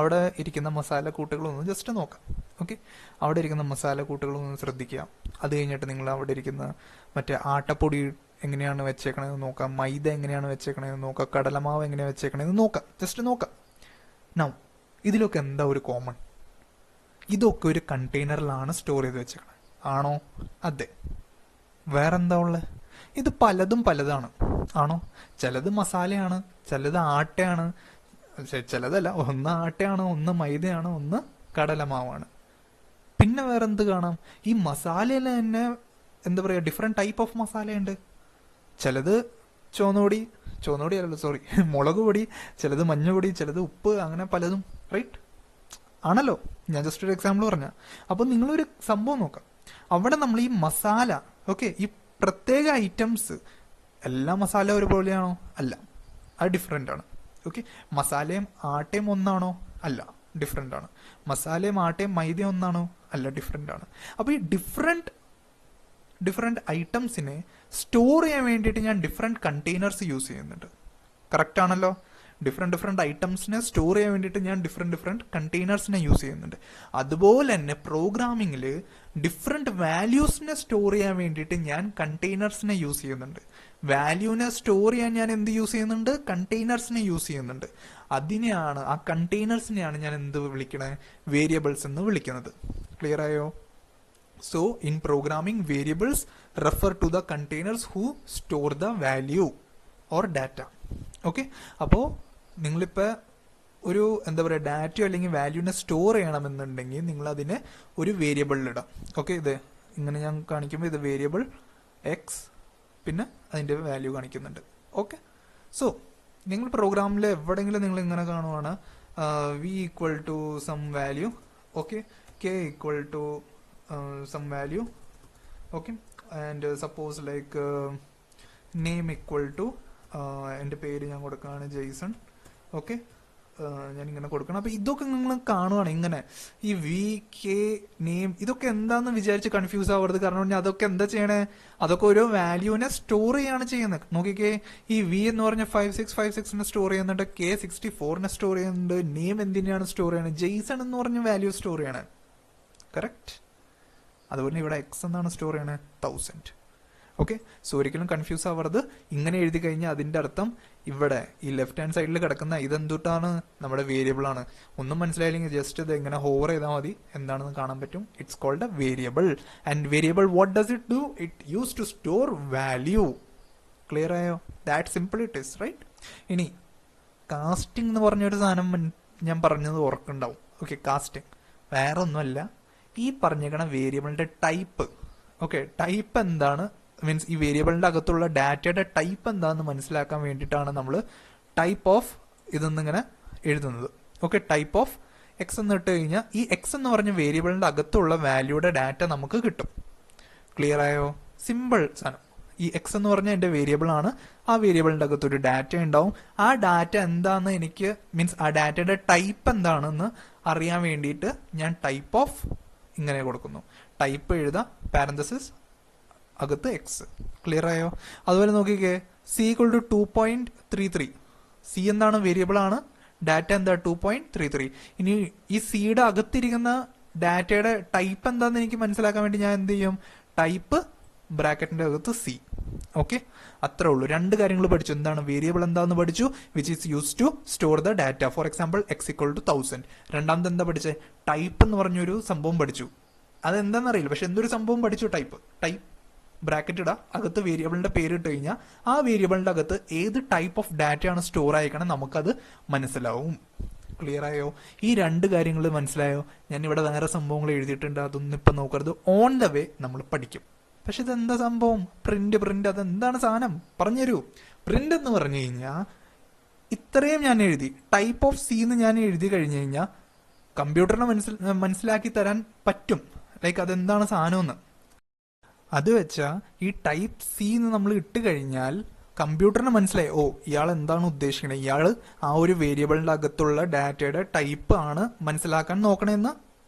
അവിടെ ഇരിക്കുന്ന മസാല കൂട്ടുകളൊന്ന് ജസ്റ്റ് നോക്കാം. ഓക്കെ, അവിടെ ഇരിക്കുന്ന മസാല കൂട്ടുകളൊന്ന് ശ്രദ്ധിക്കുക. അത് കഴിഞ്ഞിട്ട് നിങ്ങൾ അവിടെ ഇരിക്കുന്ന മറ്റേ ആട്ടപ്പൊടി എങ്ങനെയാണ് വെച്ചേക്കണതെന്ന് നോക്കാം, മൈദ എങ്ങനെയാണ് വെച്ചേക്കണതെന്ന് നോക്കാം, കടലമാവ് എങ്ങനെയാണ് വെച്ചേക്കണതെന്ന് നോക്കാം. ജസ്റ്റ് നോക്കാം. നൗ ഇതിലൊക്കെ എന്താ ഒരു കോമൺ? ഇതൊക്കെ ഒരു കണ്ടെയ്നറിലാണ് സ്റ്റോർ ചെയ്ത് വെച്ചേക്കണത്, ആണോ? അതെ. വേറെന്താ ഉള്ളത്? ഇത് പലതും പലതാണ്, ആണോ? ചിലത് മസാലയാണ്, ചിലത് ആട്ടയാണ്, ചിലതല്ല, ഒന്ന് ആട്ടയാണ്, ഒന്ന് മൈദയാണ്, ഒന്ന് കടലമാവാണ്. പിന്നെ വേറെന്ത് കാണാം? ഈ മസാലയിൽ തന്നെ എന്താ പറയാ, ഡിഫറെന്റ് ടൈപ്പ് ഓഫ് മസാലയുണ്ട്. ചിലത് ചുവന്നുപൊടി അല്ലല്ലോ, സോറി, മുളക് പൊടി, ചിലത് മഞ്ഞപ്പൊടി, ചിലത് ഉപ്പ്, അങ്ങനെ പലതും. റൈറ്റ് ആണല്ലോ? ഞാൻ ജസ്റ്റ് ഒരു എക്സാമ്പിൾ പറഞ്ഞ. അപ്പൊ നിങ്ങളൊരു സംഭവം നോക്കാം. അവിടെ നമ്മൾ ഈ മസാല, ഓക്കെ, ഈ പ്രത്യേക ഐറ്റംസ്, എല്ലാ മസാല ഒരുപോലെയാണോ? അല്ല, അത് ഡിഫറെന്റ് ആണ്. ഓക്കെ, മസാലയും ആട്ടയും ഒന്നാണോ? അല്ല, ഡിഫറെന്റ് ആണ്. മസാലയും ആട്ടയും മൈദയും ഒന്നാണോ? അല്ല, ഡിഫറെന്റ് ആണ്. അപ്പൊ ഈ ഡിഫറെന്റ് ഐറ്റംസിനെ സ്റ്റോർ ചെയ്യാൻ വേണ്ടിയിട്ട് ഞാൻ ഡിഫറെന്റ് കണ്ടെയ്നേഴ്സ് യൂസ് ചെയ്യുന്നുണ്ട്. കറക്റ്റ് ആണല്ലോ? ഡിഫറെന്റ് ഐറ്റംസിനെ സ്റ്റോർ ചെയ്യാൻ വേണ്ടിയിട്ട് ഞാൻ ഡിഫറെന്റ് കണ്ടെയ്നേഴ്സിനെ യൂസ് ചെയ്യുന്നുണ്ട്. അതുപോലെ തന്നെ പ്രോഗ്രാമിംഗിൽ ഡിഫറെന്റ് വാല്യൂസിനെ സ്റ്റോർ ചെയ്യാൻ വേണ്ടിയിട്ട് ഞാൻ കണ്ടെയ്നേഴ്സിനെ യൂസ് ചെയ്യുന്നുണ്ട്. വാല്യൂവിനെ സ്റ്റോർ ചെയ്യാൻ ഞാൻ എന്ത് യൂസ് ചെയ്യുന്നുണ്ട്? കണ്ടെയ്നേഴ്സിനെ യൂസ് ചെയ്യുന്നുണ്ട്. ആ കണ്ടെയ്നേഴ്സിനെയാണ് ഞാൻ എന്ത് വിളിക്കണേ? വേരിയബിൾസ് എന്ന് വിളിക്കുന്നത്. ക്ലിയർ ആയോ? So in programming, variables refer to the containers who store the value or data. Okay, അപ്പോൾ നിങ്ങളിപ്പോൾ ഒരു എന്താ പറയുക, ഡാറ്റയോ അല്ലെങ്കിൽ വാല്യൂവിനെ സ്റ്റോർ ചെയ്യണമെന്നുണ്ടെങ്കിൽ നിങ്ങൾ അതിനെ ഒരു വേരിയബിളിൽ ഇടാം. ഓക്കെ, ഇത് ഇങ്ങനെ ഞാൻ കാണിക്കുമ്പോൾ ഇത് വേരിയബിൾ എക്സ്, പിന്നെ അതിൻ്റെ വാല്യൂ കാണിക്കുന്നുണ്ട്. ഓക്കെ, സോ നിങ്ങൾ പ്രോഗ്രാമിൽ എവിടെയെങ്കിലും നിങ്ങൾ ഇങ്ങനെ കാണുവാണ് V equal to some value, okay, K equal to some value, okay, and suppose like name equal to എൻ്റെ പേര് ഞാൻ കൊടുക്കുകയാണ് ജെയ്സൺ. ഓക്കെ, ഞാൻ ഇങ്ങനെ കൊടുക്കണം. അപ്പൊ ഇതൊക്കെ നിങ്ങൾ കാണുവാണ് ഇങ്ങനെ ഈ വി കെ നെയിം, ഇതൊക്കെ എന്താന്ന് വിചാരിച്ച് കൺഫ്യൂസ് ആവരുത്. കാരണം അതൊക്കെ എന്താ ചെയ്യണേ? അതൊക്കെ ഓരോ വാല്യൂവിനെ സ്റ്റോർ ചെയ്യാണ് ചെയ്യുന്നത്. നോക്കിക്കേ, ഈ വി എന്ന് പറഞ്ഞ 5656 സ്റ്റോർ ചെയ്യുന്നുണ്ട്, കെ 64 സ്റ്റോർ ചെയ്യുന്നുണ്ട്, നെയിം എന്തിനാണ് സ്റ്റോർ ചെയ്യണത്? ജെയ്സൺ എന്ന് പറഞ്ഞ വാല്യൂ സ്റ്റോർ ചെയ്യണേ. കറക്റ്റ്. അതുപോലെ ഇവിടെ എക്സ് എന്നാണ് സ്റ്റോർ ചെയ്യണത്, 1000. ഓക്കെ, സോ ഒരിക്കലും കൺഫ്യൂസ് ആവരുത്. ഇങ്ങനെ എഴുതി കഴിഞ്ഞാൽ അതിന്റെ അർത്ഥം ഇവിടെ ഈ ലെഫ്റ്റ് ഹാൻഡ് സൈഡിൽ കിടക്കുന്ന ഇതെന്തുട്ടാണ്? നമ്മുടെ വേരിയബിൾ ആണ്. ഒന്നും മനസ്സിലായില്ലെങ്കിൽ ജസ്റ്റ് ഇത് എങ്ങനെ ഹോവർ ചെയ്താൽ മതി, എന്താണെന്ന് കാണാൻ പറ്റും. It's called a variable. And variable what does it do? It use to store value. Clear ആയോ? That simple it is, right? ഇനി കാസ്റ്റിംഗ് എന്ന് പറഞ്ഞൊരു സാധനം ഞാൻ പറഞ്ഞത് ഓർക്കുണ്ടാവും. ഓക്കെ, കാസ്റ്റിംഗ് വേറെ ഒന്നുമല്ല, ഈ പറഞ്ഞേക്കണ വേരിയബിളിന്റെ ടൈപ്പ്. ഓക്കെ, ടൈപ്പ് എന്താണ്, മീൻസ് ഈ വേരിയബിളിന്റെ അകത്തുള്ള ഡാറ്റയുടെ ടൈപ്പ് എന്താണെന്ന് മനസ്സിലാക്കാൻ വേണ്ടിയിട്ടാണ് നമ്മൾ ടൈപ്പ് ഓഫ് ഇതെന്നിങ്ങനെ എഴുതുന്നത്. ഓക്കെ, ടൈപ്പ് ഓഫ് എക്സ് എന്ന് ഇട്ട് കഴിഞ്ഞാൽ ഈ എക്സ് എന്ന് പറഞ്ഞ വേരിയബിളിന്റെ അകത്തുള്ള വാല്യൂയുടെ ഡാറ്റ നമുക്ക് കിട്ടും. ക്ലിയർ ആയോ? സിമ്പിൾ സാധനം. ഈ എക്സ് എന്ന് പറഞ്ഞ എന്റെ വേരിയബിൾ ആണ്. ആ വേരിയബിളിന്റെ അകത്ത് ഒരു ഡാറ്റ ഉണ്ടാവും. ആ ഡാറ്റ എന്താന്ന് എനിക്ക്, മീൻസ് ആ ഡാറ്റയുടെ ടൈപ്പ് എന്താണെന്ന് അറിയാൻ വേണ്ടിയിട്ട് ഞാൻ ടൈപ്പ് ഓഫ് ഇങ്ങനെ കൊടുക്കുന്നു. ടൈപ്പ് എഴുതാം, പാരന്തസിസ് അകത്ത് എക്സ്. ക്ലിയർ ആയോ? അതുപോലെ നോക്കിക്കേ, സി ഈക്വൽ ടു 2.33. സി എന്താണ്? വേരിയബിൾ ആണ്. ഡാറ്റ എന്താ? 2.33. ഇനി ഈ സിയുടെ അകത്തിരിക്കുന്ന ഡാറ്റയുടെ ടൈപ്പ് എന്താന്ന് എനിക്ക് മനസ്സിലാക്കാൻ വേണ്ടി ഞാൻ എന്ത് ചെയ്യും? ടൈപ്പ് ബ്രാക്കറ്റിന്റെ അകത്ത് സി. ഓക്കെ, അത്രേ ഉള്ളൂ. രണ്ട് കാര്യങ്ങൾ പഠിച്ചു. എന്താണ് വേരിയബിൾ എന്താന്ന് പഠിച്ചു, which is use to store the data. For example X equal to 1000. രണ്ടാമത് എന്താ പഠിച്ചത്? ടൈപ്പ് എന്ന് പറഞ്ഞൊരു സംഭവം പഠിച്ചു. അതെന്താണെന്ന് അറിയില്ല, പക്ഷെ എന്തൊരു സംഭവം പഠിച്ചു. ടൈപ്പ് ബ്രാക്കറ്റ് ഇടാം, അകത്ത് വേരിയബിളിന്റെ പേര് ഇട്ട് കഴിഞ്ഞാൽ ആ വേരിയബിളിന്റെ അകത്ത് ഏത് ടൈപ്പ് ഓഫ് ഡാറ്റയാണ് സ്റ്റോർ ആയിക്കണം നമുക്കത് മനസ്സിലാവും. ക്ലിയർ ആയോ? ഈ രണ്ട് കാര്യങ്ങൾ മനസ്സിലായോ? ഞാൻ ഇവിടെ വേറെ സംഭവങ്ങൾ എഴുതിയിട്ടുണ്ട്, അതൊന്നും ഇപ്പൊ നോക്കരുത്. ഓൺ ദ വേ നമ്മൾ പഠിക്കും. പക്ഷെ ഇതെന്താ സംഭവം? പ്രിന്റ് അതെന്താണ് സാധനം? പറഞ്ഞുതരൂ. പ്രിന്റ് എന്ന് പറഞ്ഞു കഴിഞ്ഞാൽ ഇത്രയും ഞാൻ എഴുതി, ടൈപ്പ് ഓഫ് സി എന്ന് ഞാൻ എഴുതി കഴിഞ്ഞു കഴിഞ്ഞാൽ കമ്പ്യൂട്ടറിനെ മനസ്സിലാക്കി തരാൻ പറ്റും, ലൈക്ക് അതെന്താണ് സാധനമെന്ന്. അത് വെച്ചാൽ ഈ ടൈപ്പ് സി എന്ന് നമ്മൾ ഇട്ട് കഴിഞ്ഞാൽ കമ്പ്യൂട്ടറിന് മനസ്സിലായി, ഓ ഇയാൾ എന്താണ് ഉദ്ദേശിക്കുന്നത്, ഇയാൾ ആ ഒരു വേരിയബിളിന്റെ അകത്തുള്ള ഡാറ്റയുടെ ടൈപ്പ് ആണ് മനസ്സിലാക്കാൻ നോക്കണമെന്ന്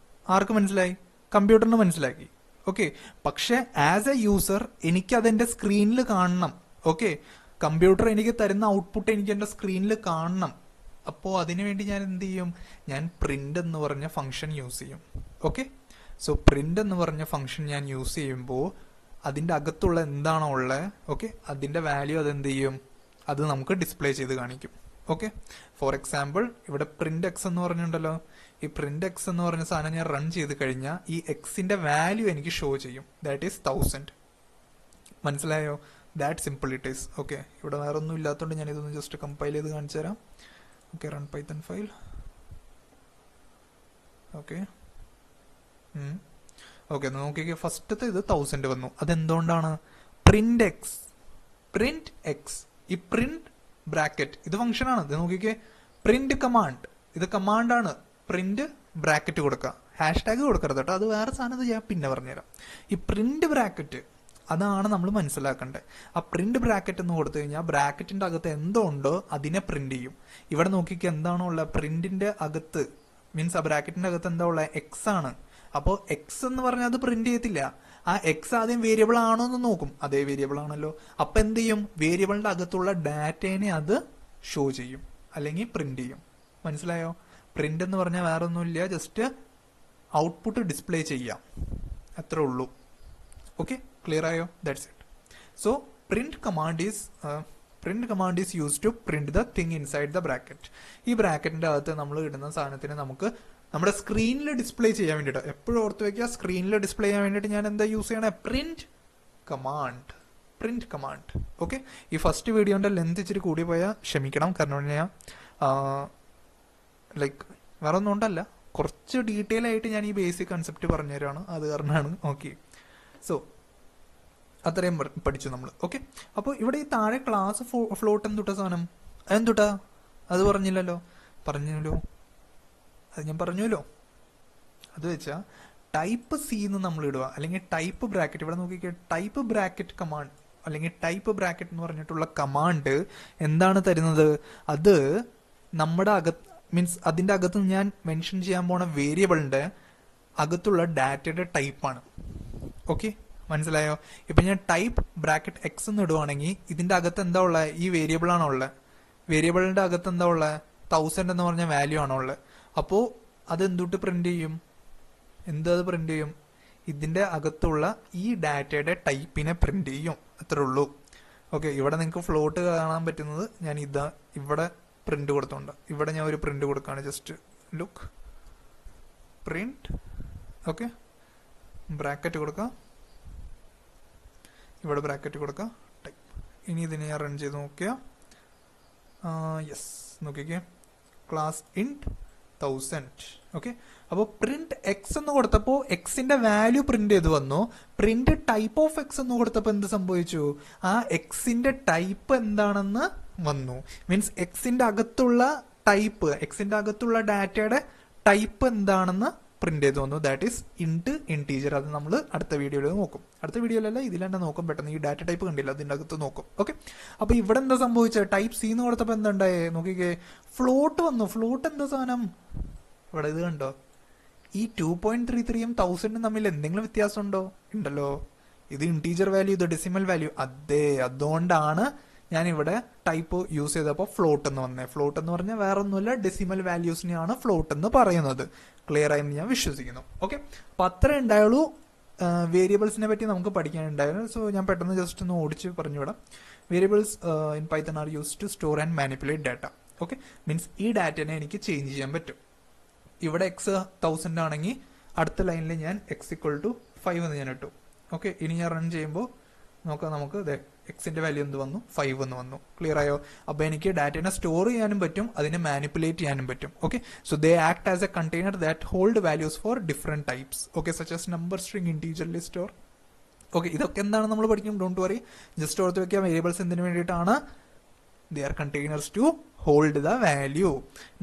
ആർക്ക് മനസ്സിലായി? കമ്പ്യൂട്ടറിന് മനസ്സിലാക്കി. ഓക്കെ, പക്ഷെ ആസ് എ യൂസർ എനിക്ക് അതെന്റെ സ്ക്രീനിൽ കാണണം. ഓക്കെ, കമ്പ്യൂട്ടർ എനിക്ക് തരുന്ന ഔട്ട്പുട്ട് എനിക്ക് എന്റെ സ്ക്രീനിൽ കാണണം. അപ്പോൾ അതിനുവേണ്ടി ഞാൻ എന്ത് ചെയ്യും? ഞാൻ പ്രിന്റ് എന്ന് പറഞ്ഞ ഫംഗ്ഷൻ യൂസ് ചെയ്യും. ഓക്കെ, സോ പ്രിന്റ് എന്ന് പറഞ്ഞ ഫംഗ്ഷൻ ഞാൻ യൂസ് ചെയ്യുമ്പോൾ അതിന്റെ അകത്തുള്ള എന്താണോ ഉള്ളത്, ഓക്കെ, അതിന്റെ വാല്യൂ അതെന്ത് ചെയ്യും? അത് നമുക്ക് ഡിസ്പ്ലേ ചെയ്ത് കാണിക്കും. ഓക്കെ, ഫോർ എക്സാമ്പിൾ ഇവിടെ പ്രിന്റ് എക്സ് എന്ന് പറഞ്ഞിട്ടുണ്ടല്ലോ, ഈ പ്രിന്റ് എക്സ് എന്ന് പറഞ്ഞ സാധനം ഞാൻ റൺ ചെയ്ത് കഴിഞ്ഞാൽ ഈ എക്സിന്റെ വാല്യൂ എനിക്ക് ഷോ ചെയ്യും. That is 1000. മനസ്സിലായോ? That simple it is. Okay, ഇവിടെ വേറെ ഒന്നും ഇല്ലാത്തതുകൊണ്ട് ഞാൻ ഇതൊന്ന് ജസ്റ്റ് കമ്പൈൽ ചെയ്ത് കാണിച്ചു തരാം. Okay, run Python file. Okay, okay, നോക്കിക്കേ, ഫസ്റ്റത്തെ ഇത് 1000 വന്നു. അതെന്തുകൊണ്ടാണ്? പ്രിന്റ് എക്സ്, ഈ പ്രിന്റ് ബ്രാക്കറ്റ് ഇത് ഫംഗ്ഷൻ ആണ്. ഇത് നോക്കിക്കേ, പ്രിന്റ് കമാൻഡ്, ഇത് കമാൻഡാണ്. പ്രിന്റ് ബ്രാക്കറ്റ് കൊടുക്കുക, ഹാഷ്ടാഗ് കൊടുക്കരുത് കേട്ടോ, അത് വേറെ സാധനം ഞാൻ പിന്നെ പറഞ്ഞുതരാം. ഈ പ്രിന്റ് ബ്രാക്കറ്റ് അതാണ് നമ്മൾ മനസ്സിലാക്കേണ്ടത്. ആ പ്രിന്റ് ബ്രാക്കറ്റ് എന്ന് കൊടുത്തു കഴിഞ്ഞാൽ ബ്രാക്കറ്റിന്റെ അകത്ത് എന്തോ ഉണ്ടോ അതിനെ പ്രിന്റ് ചെയ്യും. ഇവിടെ നോക്കിക്കേ, എന്താണോ ഉള്ളത് പ്രിന്റിന്റെ അകത്ത്, മീൻസ് ആ ബ്രാക്കറ്റിന്റെ അകത്ത് എന്താ ഉള്ളത്? എക്സ് ആണ്. അപ്പോൾ എക്സ് എന്ന് പറഞ്ഞാൽ അത് പ്രിന്റ് ചെയ്യത്തില്ല. ആ എക്സ് ആദ്യം വേരിയബിൾ ആണോ എന്ന് നോക്കും. അതേ വേരിയബിൾ ആണല്ലോ. അപ്പൊ എന്ത് ചെയ്യും? വേരിയബിളിന്റെ അകത്തുള്ള ഡാറ്റേനെ അത് ഷോ ചെയ്യും, അല്ലെങ്കിൽ പ്രിന്റ് ചെയ്യും. മനസ്സിലായോ? പ്രിന്റ് എന്ന് പറഞ്ഞാൽ വേറെ ഒന്നുമില്ല, ജസ്റ്റ് ഔട്ട്പുട്ട് ഡിസ്പ്ലേ ചെയ്യാം, അത്രേ ഉള്ളൂ. ഓക്കെ, ക്ലിയർ ആയോ? That's it. So print command is use to print the thing inside the bracket. ഈ ബ്രാക്കറ്റിന്റെ അകത്ത് നമ്മൾ ഇടുന്ന സാധനത്തിന് നമുക്ക് നമ്മുടെ സ്ക്രീനിൽ ഡിസ്പ്ലേ ചെയ്യാൻ വേണ്ടിയിട്ട്, എപ്പോഴും ഓർത്ത് വെക്കുക, സ്ക്രീനിൽ ഡിസ്പ്ലേ ചെയ്യാൻ വേണ്ടിയിട്ട് ഞാൻ എന്താ യൂസ് ചെയ്യണേ? Print command. ഓക്കെ, ഈ ഫസ്റ്റ് വീഡിയോന്റെ ലെന്ത് ഇച്ചിരി കൂടി പോയാൽ ക്ഷമിക്കണം. കാരണം ഞാൻ ലൈക്ക് വേറെ ഒന്നും ഉണ്ടല്ല, കുറച്ച് ഡീറ്റെയിൽ ആയിട്ട് ഞാൻ ഈ ബേസിക് കൺസെപ്റ്റ് പറഞ്ഞുതരാണ്, അത് കാരണമാണ്. ഓക്കെ, സോ അത്രയും പഠിച്ചു നമ്മൾ. ഓക്കെ, അപ്പോൾ ഇവിടെ ഈ താഴെ ക്ലാസ് ഫ്ലോട്ട് എന്തുട്ടാ സാധനം? എന്തുട്ടാ? അത് പറഞ്ഞല്ലോ. അത് ഞാൻ പറഞ്ഞല്ലോ. അത് വെച്ചാൽ ടൈപ്പ് സി എന്ന് നമ്മൾ ഇടുക, അല്ലെങ്കിൽ ടൈപ്പ് ബ്രാക്കറ്റ്. ഇവിടെ നോക്കിക്കേ, ടൈപ്പ് ബ്രാക്കറ്റ് കമാൻഡ് അല്ലെങ്കിൽ ടൈപ്പ് ബ്രാക്കറ്റ് എന്ന് പറഞ്ഞിട്ടുള്ള കമാൻഡ് എന്താണ് തരുന്നത്? അത് നമ്മുടെ മീൻസ് അതിന്റെ അകത്ത് ഞാൻ മെൻഷൻ ചെയ്യാൻ പോണ വേരിയബിളിന്റെ അകത്തുള്ള ഡാറ്റയുടെ ടൈപ്പാണ്. ഓക്കെ, മനസ്സിലായോ? ഇപ്പൊ ഞാൻ ടൈപ്പ് ബ്രാക്കറ്റ് എക്സ് എന്ന് ഇടുവാണെങ്കിൽ ഇതിന്റെ അകത്ത് എന്താ ഉള്ളത്? ഈ വേരിയബിൾ ആണോ ഉള്ളത്. വേരിയബിളിന്റെ അകത്ത് എന്താ ഉള്ളത്? 1000 എന്ന് പറഞ്ഞ വാല്യൂ ആണോ ഉള്ളത്. അപ്പോൾ അത് എന്തുട്ട് പ്രിന്റ് ചെയ്യും? അത് പ്രിന്റ് ചെയ്യും? ഇതിന്റെ അകത്തുള്ള ഈ ഡാറ്റയുടെ ടൈപ്പിനെ പ്രിന്റ് ചെയ്യും, അത്രേ ഉള്ളൂ. ഓക്കെ, ഇവിടെ നിങ്ങൾക്ക് ഫ്ലോട്ട് കാണാൻ പറ്റുന്നത് ഞാൻ ഇവിടെ പ്രിന്റ് കൊടുത്തോണ്ട്, ഇവിടെ ഞാൻ ഒരു പ്രിന്റ് കൊടുക്കുകയാണ്. Just look print. Okay, bracket കൊടുക്കാം, ഇവിടെ ബ്രാക്കറ്റ് കൊടുക്കാം, ടൈപ്പ്. ഇനി ഇതിനെ ഞാൻ റൺ ചെയ്ത് നോക്കിയാ, യെസ്, നോക്കിക്കേ, ക്ലാസ് ഇൻറ്റ് 1000. ഓക്കെ, അപ്പോൾ പ്രിന്റ് എക്സ് എന്ന് കൊടുത്തപ്പോൾ എക്സിന്റെ വാല്യൂ പ്രിന്റ് ചെയ്ത് വന്നു. പ്രിന്റ് ടൈപ്പ് ഓഫ് എക്സ് എന്ന് കൊടുത്തപ്പോൾ എന്ത് സംഭവിച്ചു? ആ എക്സിന്റെ ടൈപ്പ് എന്താണെന്ന് വന്നു. മീൻസ് എക്സിന്റെ അകത്തുള്ള ടൈപ്പ്, എക്സിന്റെ അകത്തുള്ള ഡാറ്റയുടെ ടൈപ്പ് എന്താണെന്ന് പ്രിന്റ് ചെയ്ത് വന്നു. That is integer. അത് നമ്മൾ അടുത്ത വീഡിയോയിൽ നോക്കും. അടുത്ത വീഡിയോയിലല്ല, ഇതിൽ തന്നെ നോക്കും. പെട്ടെന്ന് ഈ ഡാറ്റ ടൈപ്പ് കണ്ടില്ല, അതിന്റെ അകത്ത് നോക്കും. ഓക്കെ, അപ്പൊ ഇവിടെ എന്താ സംഭവിച്ചത്? ടൈപ്പ് സി എന്ന് കൊടുത്തപ്പോൾ എന്താ ഉണ്ടായേ? നോക്കിക്കേ, ഫ്ലോട്ട് വന്നു. ഫ്ലോട്ട് എന്താ സാധനം? ഇവിടെ ഇത് കണ്ടോ? ഈ 2.33യും 1000ഉം തമ്മിൽ എന്തെങ്കിലും വ്യത്യാസം ഉണ്ടോ? ഉണ്ടല്ലോ. ഇത് ഇന്റീജർ വാല്യൂ, ഇത് ഡെസിമൽ വാല്യൂ. അതെ, അതുകൊണ്ടാണ് ഞാൻ ഇവിടെ ടൈപ്പ് യൂസ് ചെയ്തപ്പോൾ ഫ്ലോട്ട് എന്ന് വന്നേ. ഫ്ലോട്ട് എന്ന് പറഞ്ഞാൽ വേറെ ഒന്നുമില്ല, ഡെസിമൽ വാല്യൂസിനെയാണ് ഫ്ലോട്ട് എന്ന് പറയുന്നത്. ക്ലിയർ ആയെന്ന് ഞാൻ വിശ്വസിക്കുന്നു. ഓക്കെ, അപ്പൊ അത്രേ ഉണ്ടായുള്ളൂ. വേരിയബിൾസിനെ പറ്റി നമുക്ക് പഠിക്കാനുണ്ടായിരുന്നു. സോ ഞാൻ പെട്ടെന്ന് ജസ്റ്റ് ഒന്ന് ഓടിച്ച് പറഞ്ഞുവിടാം. Variables in Python are use to store and manipulate data. Okay, means ഈ ഡാറ്റനെ എനിക്ക് ചേഞ്ച് ചെയ്യാൻ പറ്റും. ഇവിടെ എക്സ് 1000 ആണെങ്കിൽ അടുത്ത ലൈനിൽ ഞാൻ എക്സ് =5 എന്ന് ഞാൻ ഇട്ടു. ഓക്കെ, ഇനി ഞാൻ റൺ ചെയ്യുമ്പോൾ നോക്കാം, നമുക്ക് എക്സിന്റെ വാല്യൂ എന്ത് വന്നു? 5 എന്ന് വന്നു. ക്ലിയർ ആയോ? അപ്പൊ എനിക്ക് ഡാറ്റനെ സ്റ്റോർ ചെയ്യാനും പറ്റും, അതിനെ മാനിപ്പുലേറ്റ് ചെയ്യാനും പറ്റും. Okay, so they act as a container that hold values for different types. Okay, such as number, string, integer, list or. Okay, ഇതൊക്കെ എന്താണ് നമ്മൾ പഠിക്കും? ഡോണ്ട് വറി, ജസ്റ്റ് ഓർത്ത് വെക്കുക. വേരിയബിൾസ് എന്തിനു വേണ്ടിയിട്ടാണ്? they are containers to hold the value.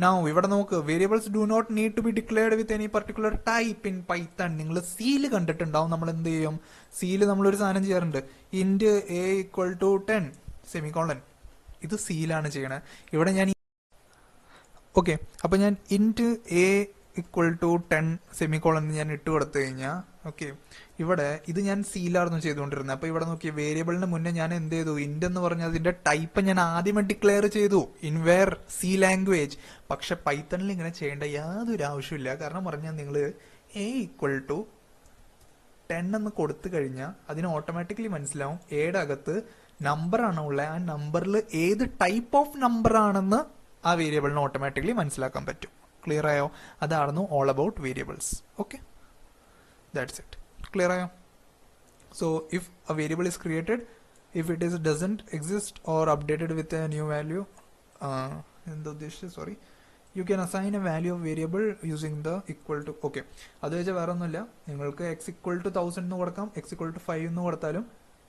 Now ഇവിടെ നോക്ക്, variables do not need to be declared with any particular type in Python. നിങ്ങൾ സീല് കണ്ടിട്ടുണ്ടാവും. നമ്മൾ എന്ത് ചെയ്യും, സീല് നമ്മളൊരു സാധനം ചെയ്യാറുണ്ട്, int a equal to 10 semicolon. ഇത് സീലാണ് ചെയ്യണേ. ഇവിടെ ഞാൻ ഓക്കെ, അപ്പൊ ഞാൻ int a equal to 10 semicolon ഞാൻ ഇട്ട് കൊടുത്തു കഴിഞ്ഞാൽ, ഓക്കെ, ഇവിടെ ഇത് ഞാൻ സീലായിരുന്നു ചെയ്തുകൊണ്ടിരുന്നത്. അപ്പൊ ഇവിടെ നോക്കി, വേരിയബിളിന് മുന്നേ ഞാൻ എന്ത് ചെയ്തു, ഇന്റ് എന്ന് പറഞ്ഞാൽ അതിന്റെ ടൈപ്പ് ഞാൻ ആദ്യമേ ഡിക്ലെയർ ചെയ്തു ഇൻ വേർ സി ലാംഗ്വേജ്. പക്ഷെ പൈത്തണിൽ ഇങ്ങനെ ചെയ്യേണ്ട യാതൊരു ആവശ്യമില്ല. കാരണം പറഞ്ഞാൽ നിങ്ങൾ എ ഈക്വൽ ടു 10 എന്ന് കൊടുത്തു കഴിഞ്ഞാൽ അതിന് ഓട്ടോമാറ്റിക്കലി മനസ്സിലാവും എയുടെ അകത്ത് നമ്പർ ആണ് ഉള്ളത്. ആ നമ്പറിൽ ഏത് ടൈപ്പ് ഓഫ് നമ്പർ ആണെന്ന് ആ വേരിയബിളിന് ഓട്ടോമാറ്റിക്കലി മനസ്സിലാക്കാൻ പറ്റും. ക്ലിയർ ആയോ? അതായിരുന്നു all about variables. Okay, that's it. Clear ആയോ? So if a variable is created, if it is doesn't exist or updated with a new value, sorry, you can assign a value of variable using the equal to. Okay, അത് വെച്ചാൽ വേറെ ഒന്നുമില്ല, നിങ്ങൾക്ക് x equal to 1000 എന്ന് കൊടുക്കാം, x equal to 5 എന്ന് കൊടുത്താലും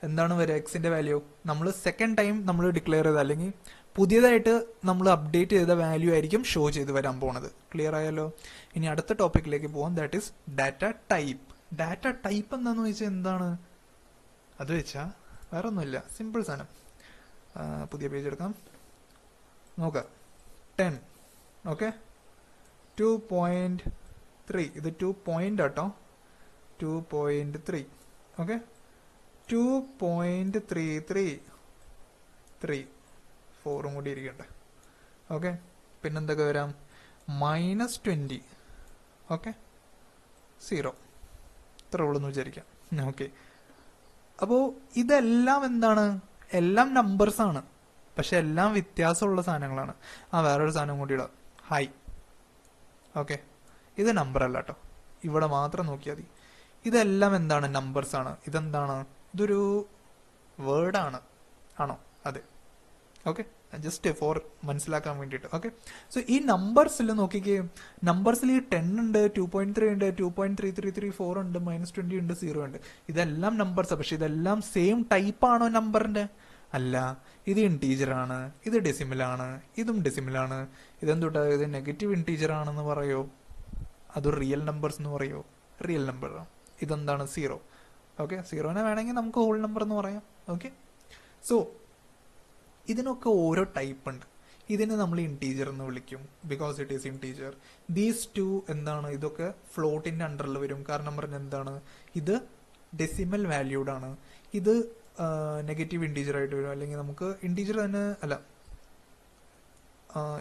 എന്താണ് വരിക, എക്സിന്റെ വാല്യൂ നമ്മൾ സെക്കൻഡ് ടൈം നമ്മൾ ഡിക്ലെയർ ചെയ്ത അല്ലെങ്കിൽ പുതിയതായിട്ട് നമ്മൾ അപ്ഡേറ്റ് ചെയ്ത വാല്യൂ ആയിരിക്കും ഷോ ചെയ്ത് വരാൻ പോണത്. ക്ലിയർ ആയല്ലോ? ഇനി അടുത്ത ടോപ്പിക്കിലേക്ക് പോവാം, that is data type. Data type എന്താന്ന് വെച്ചാൽ എന്താണ് അത് വെച്ചാൽ വേറെ ഒന്നുമില്ല, സിമ്പിൾ സാധനം. പുതിയ പേജ് എടുക്കാം, നോക്കാം. 10, ഓക്കെ, 2.3, ഇത് 2 പോയിന്റ് ആട്ടോ, 2.3, ഓക്കെ, 2.33, 4ഉം കൂടി ഇരിക്കട്ടെ. ഓക്കെ, പിന്നെന്തൊക്കെ വരാം, -20, ഓക്കെ, 0, ഇത്ര ഉള്ളെന്ന് വിചാരിക്കാം. ഓക്കെ, അപ്പോൾ ഇതെല്ലാം എന്താണ്, എല്ലാം നമ്പേഴ്സ് ആണ്, പക്ഷെ എല്ലാം വ്യത്യാസമുള്ള സാധനങ്ങളാണ്. വേറൊരു സാധനം കൂടി ഇടാം, ഹൈ. ഓക്കെ, ഇത് നമ്പർ അല്ല കേട്ടോ, ഇവിടെ മാത്രം നോക്കിയാൽ മതി. ഇതെല്ലാം എന്താണ്, നമ്പേഴ്സ് ആണ്. ഇതെന്താണ്, ഇതൊരു വേർഡാണ്, ആണോ? അതെ. ഓക്കെ, ജസ്റ്റ് ഫോർ മനസ്സിലാക്കാൻ വേണ്ടിയിട്ട്. ഓക്കെ, സോ ഈ നമ്പേഴ്സിൽ നോക്കിക്കേ, നമ്പേഴ്സിൽ ഈ 10 ഉണ്ട്, 2.3 ഉണ്ട്, 2.3334 ഉണ്ട്, -20 ഉണ്ട്, 0 ഉണ്ട്. ഇതെല്ലാം നമ്പേഴ്സാണ്. പക്ഷെ ഇതെല്ലാം സെയിം ടൈപ്പ് ആണോ നമ്പറിന്റെ? അല്ല. ഇത് ഇന്റീജർ ആണ്, ഇത് ഡെസിമൽ ആണ്, ഇതും ഡെസിമൽ ആണ്. ഇതെന്തുട്ടാ, ഇത് നെഗറ്റീവ് ഇന്റീജർ ആണെന്ന് പറയോ, അത് റിയൽ നമ്പേഴ്സ് എന്ന് പറയോ? Real number. ഇതെന്താണ്, 0. ഓക്കെ, 0നെ വേണമെങ്കിൽ നമുക്ക് ഹോൾ നമ്പർ എന്ന് പറയാം. ഓക്കെ, സോ ഇതിനൊക്കെ ഓരോ ടൈപ്പ് ഉണ്ട്. ഇതിനെ നമ്മൾ ഇന്റീജർ എന്ന് വിളിക്കും, because it is integer. These two എന്താണ്, ഇതൊക്കെ ഫ്ലോട്ടിന്റെ അണ്ടറിൽ വരും. കാരണം പറഞ്ഞാൽ എന്താണ്, ഇത് ഡെസിമൽ വാല്യൂഡ് ആണ്, ഇത് നെഗറ്റീവ് ഇന്റീജർ ആയിട്ട് വരും. അല്ലെങ്കിൽ നമുക്ക് ഇന്റീജർ തന്നെ അല്ല,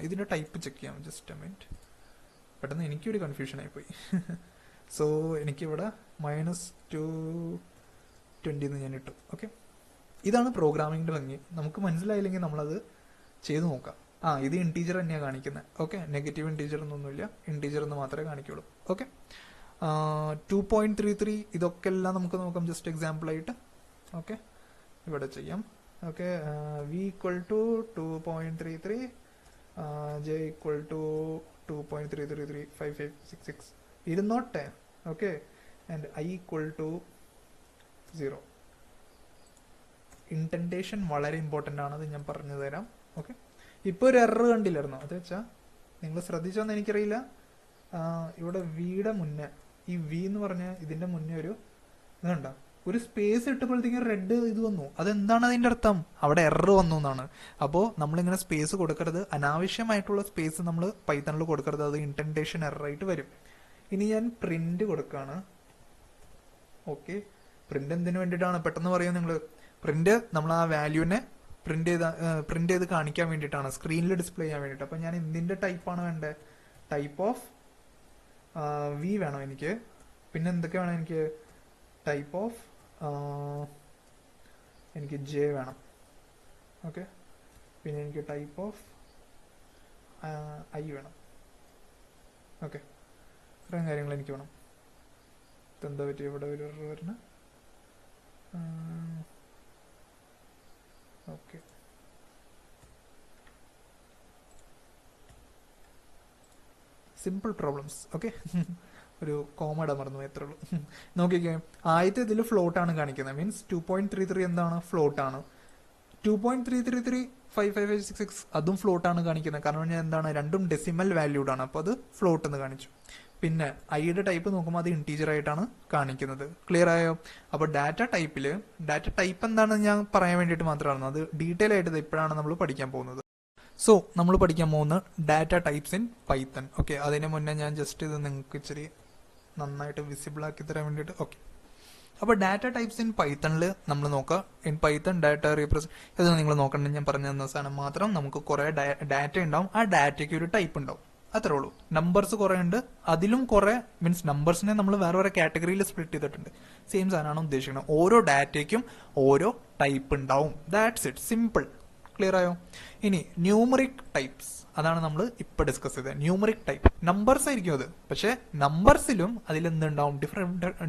ഇതിന്റെ ടൈപ്പ് ചെക്ക് ചെയ്യാം. ജസ്റ്റ് എ മിനിറ്റ്, പെട്ടെന്ന് എനിക്കൊരു കൺഫ്യൂഷൻ ആയിപ്പോയി. സോ എനിക്കിവിടെ -220 എന്ന് ഞാൻ ഇട്ടു. ഓക്കെ, ഇതാണ് പ്രോഗ്രാമിങ്ങിന്റെ ഭംഗി. നമുക്ക് മനസ്സിലായില്ലെങ്കിൽ നമ്മളത് ചെയ്ത് നോക്കാം. ഇത് ഇന്റീജർ തന്നെയാണ് കാണിക്കുന്നത്. ഓക്കെ, നെഗറ്റീവ് ഇന്റീജർ എന്നൊന്നുമില്ല, ഇന്റീജർ എന്ന് മാത്രമേ കാണിക്കുള്ളൂ. ഓക്കെ, 2.33 ഇതൊക്കെ എല്ലാം നമുക്ക് നോക്കാം ജസ്റ്റ് എക്സാമ്പിൾ ആയിട്ട്. ഓക്കെ, ഇവിടെ ചെയ്യാം. Okay, v equal to 2.33, j equal to 2.333556 ഇരുന്നോട്ടെ. Okay, and i equal to 0. Indentation വളരെ ഇമ്പോർട്ടൻ്റ് ആണ്, അത് ഞാൻ പറഞ്ഞു തരാം. ഓക്കെ, ഇപ്പോൾ ഒരു എറർ കണ്ടില്ലായിരുന്നോ? അത് വെച്ചാൽ നിങ്ങൾ ശ്രദ്ധിച്ചോന്ന് എനിക്കറിയില്ല, ഇവിടെ വിയുടെ മുന്നേ ഈ വി എന്ന് പറഞ്ഞ ഇതിന്റെ മുന്നേ ഒരു ഇതുണ്ട, ഒരു സ്പേസ് ഇട്ടപ്പോഴത്തേക്കും റെഡ് ഇത് വന്നു. അതെന്താണ് അതിന്റെ അർത്ഥം? അവിടെ എറർ വന്നു എന്നാണ്. അപ്പോൾ നമ്മളിങ്ങനെ സ്പേസ് കൊടുക്കരുത്, അനാവശ്യമായിട്ടുള്ള സ്പേസ് നമ്മൾ പൈത്തണിൽ കൊടുക്കരുത്, അത് ഇൻറ്റൻറ്റേഷൻ എററായിട്ട് വരും. ഇനി ഞാൻ പ്രിന്റ് കൊടുക്കാണ്. ഓക്കെ, പ്രിന്റ് എന്തിനു വേണ്ടിയിട്ടാണ് പെട്ടെന്ന് പറയാം നിങ്ങൾ? പ്രിന്റ് നമ്മൾ ആ വാല്യൂനെ പ്രിന്റ് ചെയ്ത് കാണിക്കാൻ വേണ്ടിയിട്ടാണ്, സ്ക്രീനിൽ ഡിസ്പ്ലേ ചെയ്യാൻ വേണ്ടിയിട്ട്. അപ്പം ഞാൻ എന്തിന്റെ ടൈപ്പാണ് വേണ്ടത്? ടൈപ്പ് ഓഫ് വി വേണം എനിക്ക്. പിന്നെ എന്തൊക്കെ വേണം എനിക്ക്? ടൈപ്പ് ഓഫ് എനിക്ക് ജെ വേണം. ഓക്കെ, പിന്നെ എനിക്ക് ടൈപ്പ് ഓഫ് ഐ വേണം. ഓക്കെ, ഇത്രയും കാര്യങ്ങൾ എനിക്ക് വേണം. ഇതെന്താ പറ്റിയ ഇവിടെ ഒരു വരുന്ന? Okay, simple problems. ഓക്കെ, ഒരു കോമഡ മറന്നു എത്ര ഉള്ളൂ. നോക്കിക്കേ, ആദ്യത്തെ ഇതിൽ ഫ്ലോട്ട് ആണ് കാണിക്കുന്നത്. മീൻസ് 2.33 എന്താണ്? ഫ്ലോട്ട് ആണ്. 2.3335566 അതും ഫ്ലോട്ടാണ് കാണിക്കുന്നത്. കാരണം ഞാൻ എന്താണ്, രണ്ടും ഡെസിമൽ വാല്യൂഡ് ആണ്, അപ്പോൾ അത് ഫ്ലോട്ട് എന്ന് കാണിച്ചു. പിന്നെ ഐയുടെ ടൈപ്പ് നോക്കുമ്പോൾ അത് ഇന്റീജർ ആയിട്ടാണ് കാണിക്കുന്നത്. ക്ലിയർ ആയോ? അപ്പോൾ ഡാറ്റ ടൈപ്പ് എന്താണെന്ന് ഞാൻ പറയാൻ വേണ്ടിയിട്ട് മാത്രമാണ്, അത് ഡീറ്റെയിൽ ആയിട്ട് ഇപ്പോഴാണ് നമ്മൾ പഠിക്കാൻ പോകുന്നത്. സോ നമ്മൾ പഠിക്കാൻ പോകുന്ന data types in Python. Okay, അതിന് മുന്നേ ഞാൻ ജസ്റ്റ് ഇത് നിങ്ങൾക്ക് ഇച്ചിരി നന്നായിട്ട് വിസിബിൾ ആക്കി തരാൻ വേണ്ടിയിട്ട്. ഓക്കെ, അപ്പോൾ ഡാറ്റ ടൈപ്സ് ഇൻ പൈത്തണിൽ നമ്മൾ നോക്കുക. ഇൻ പൈത്തൺ ഡാറ്റ റീപ്രസെന്റ് ഇത് നിങ്ങൾ നോക്കണ്ട, ഞാൻ പറഞ്ഞു തന്ന സാധനം മാത്രം. നമുക്ക് കുറെ ഡാറ്റ ഉണ്ടാവും, ആ ഡാറ്റയ്ക്ക് ഒരു ടൈപ്പ് ഉണ്ടാവും, അത്രേ ഉള്ളൂ. നമ്പേഴ്സ് കുറെ ഉണ്ട്, അതിലും കുറെ മീൻസ് നമ്പേഴ്സിനെ നമ്മൾ വേറെ വേറെ കാറ്റഗറിയിൽ സ്പ്ലിറ്റ് ചെയ്തിട്ടുണ്ട്. സെയിം സാധനമാണ് ഉദ്ദേശിക്കുന്നത്. ഓരോ ഡാറ്റയ്ക്കും ഓരോ ടൈപ്പ് ഉണ്ടാവും. That's it, simple. ക്ലിയർ ആയോ? ഇനി ന്യൂമറിക് ടൈപ്സ്, അതാണ് നമ്മൾ ഇപ്പൊ ഡിസ്കസ് ചെയ്തത്. ന്യൂമറിക് ടൈപ്പ് നമ്പേഴ്സ് ആയിരിക്കും അത്, പക്ഷെ നമ്പേഴ്സിലും അതിലെന്തുണ്ടാവും,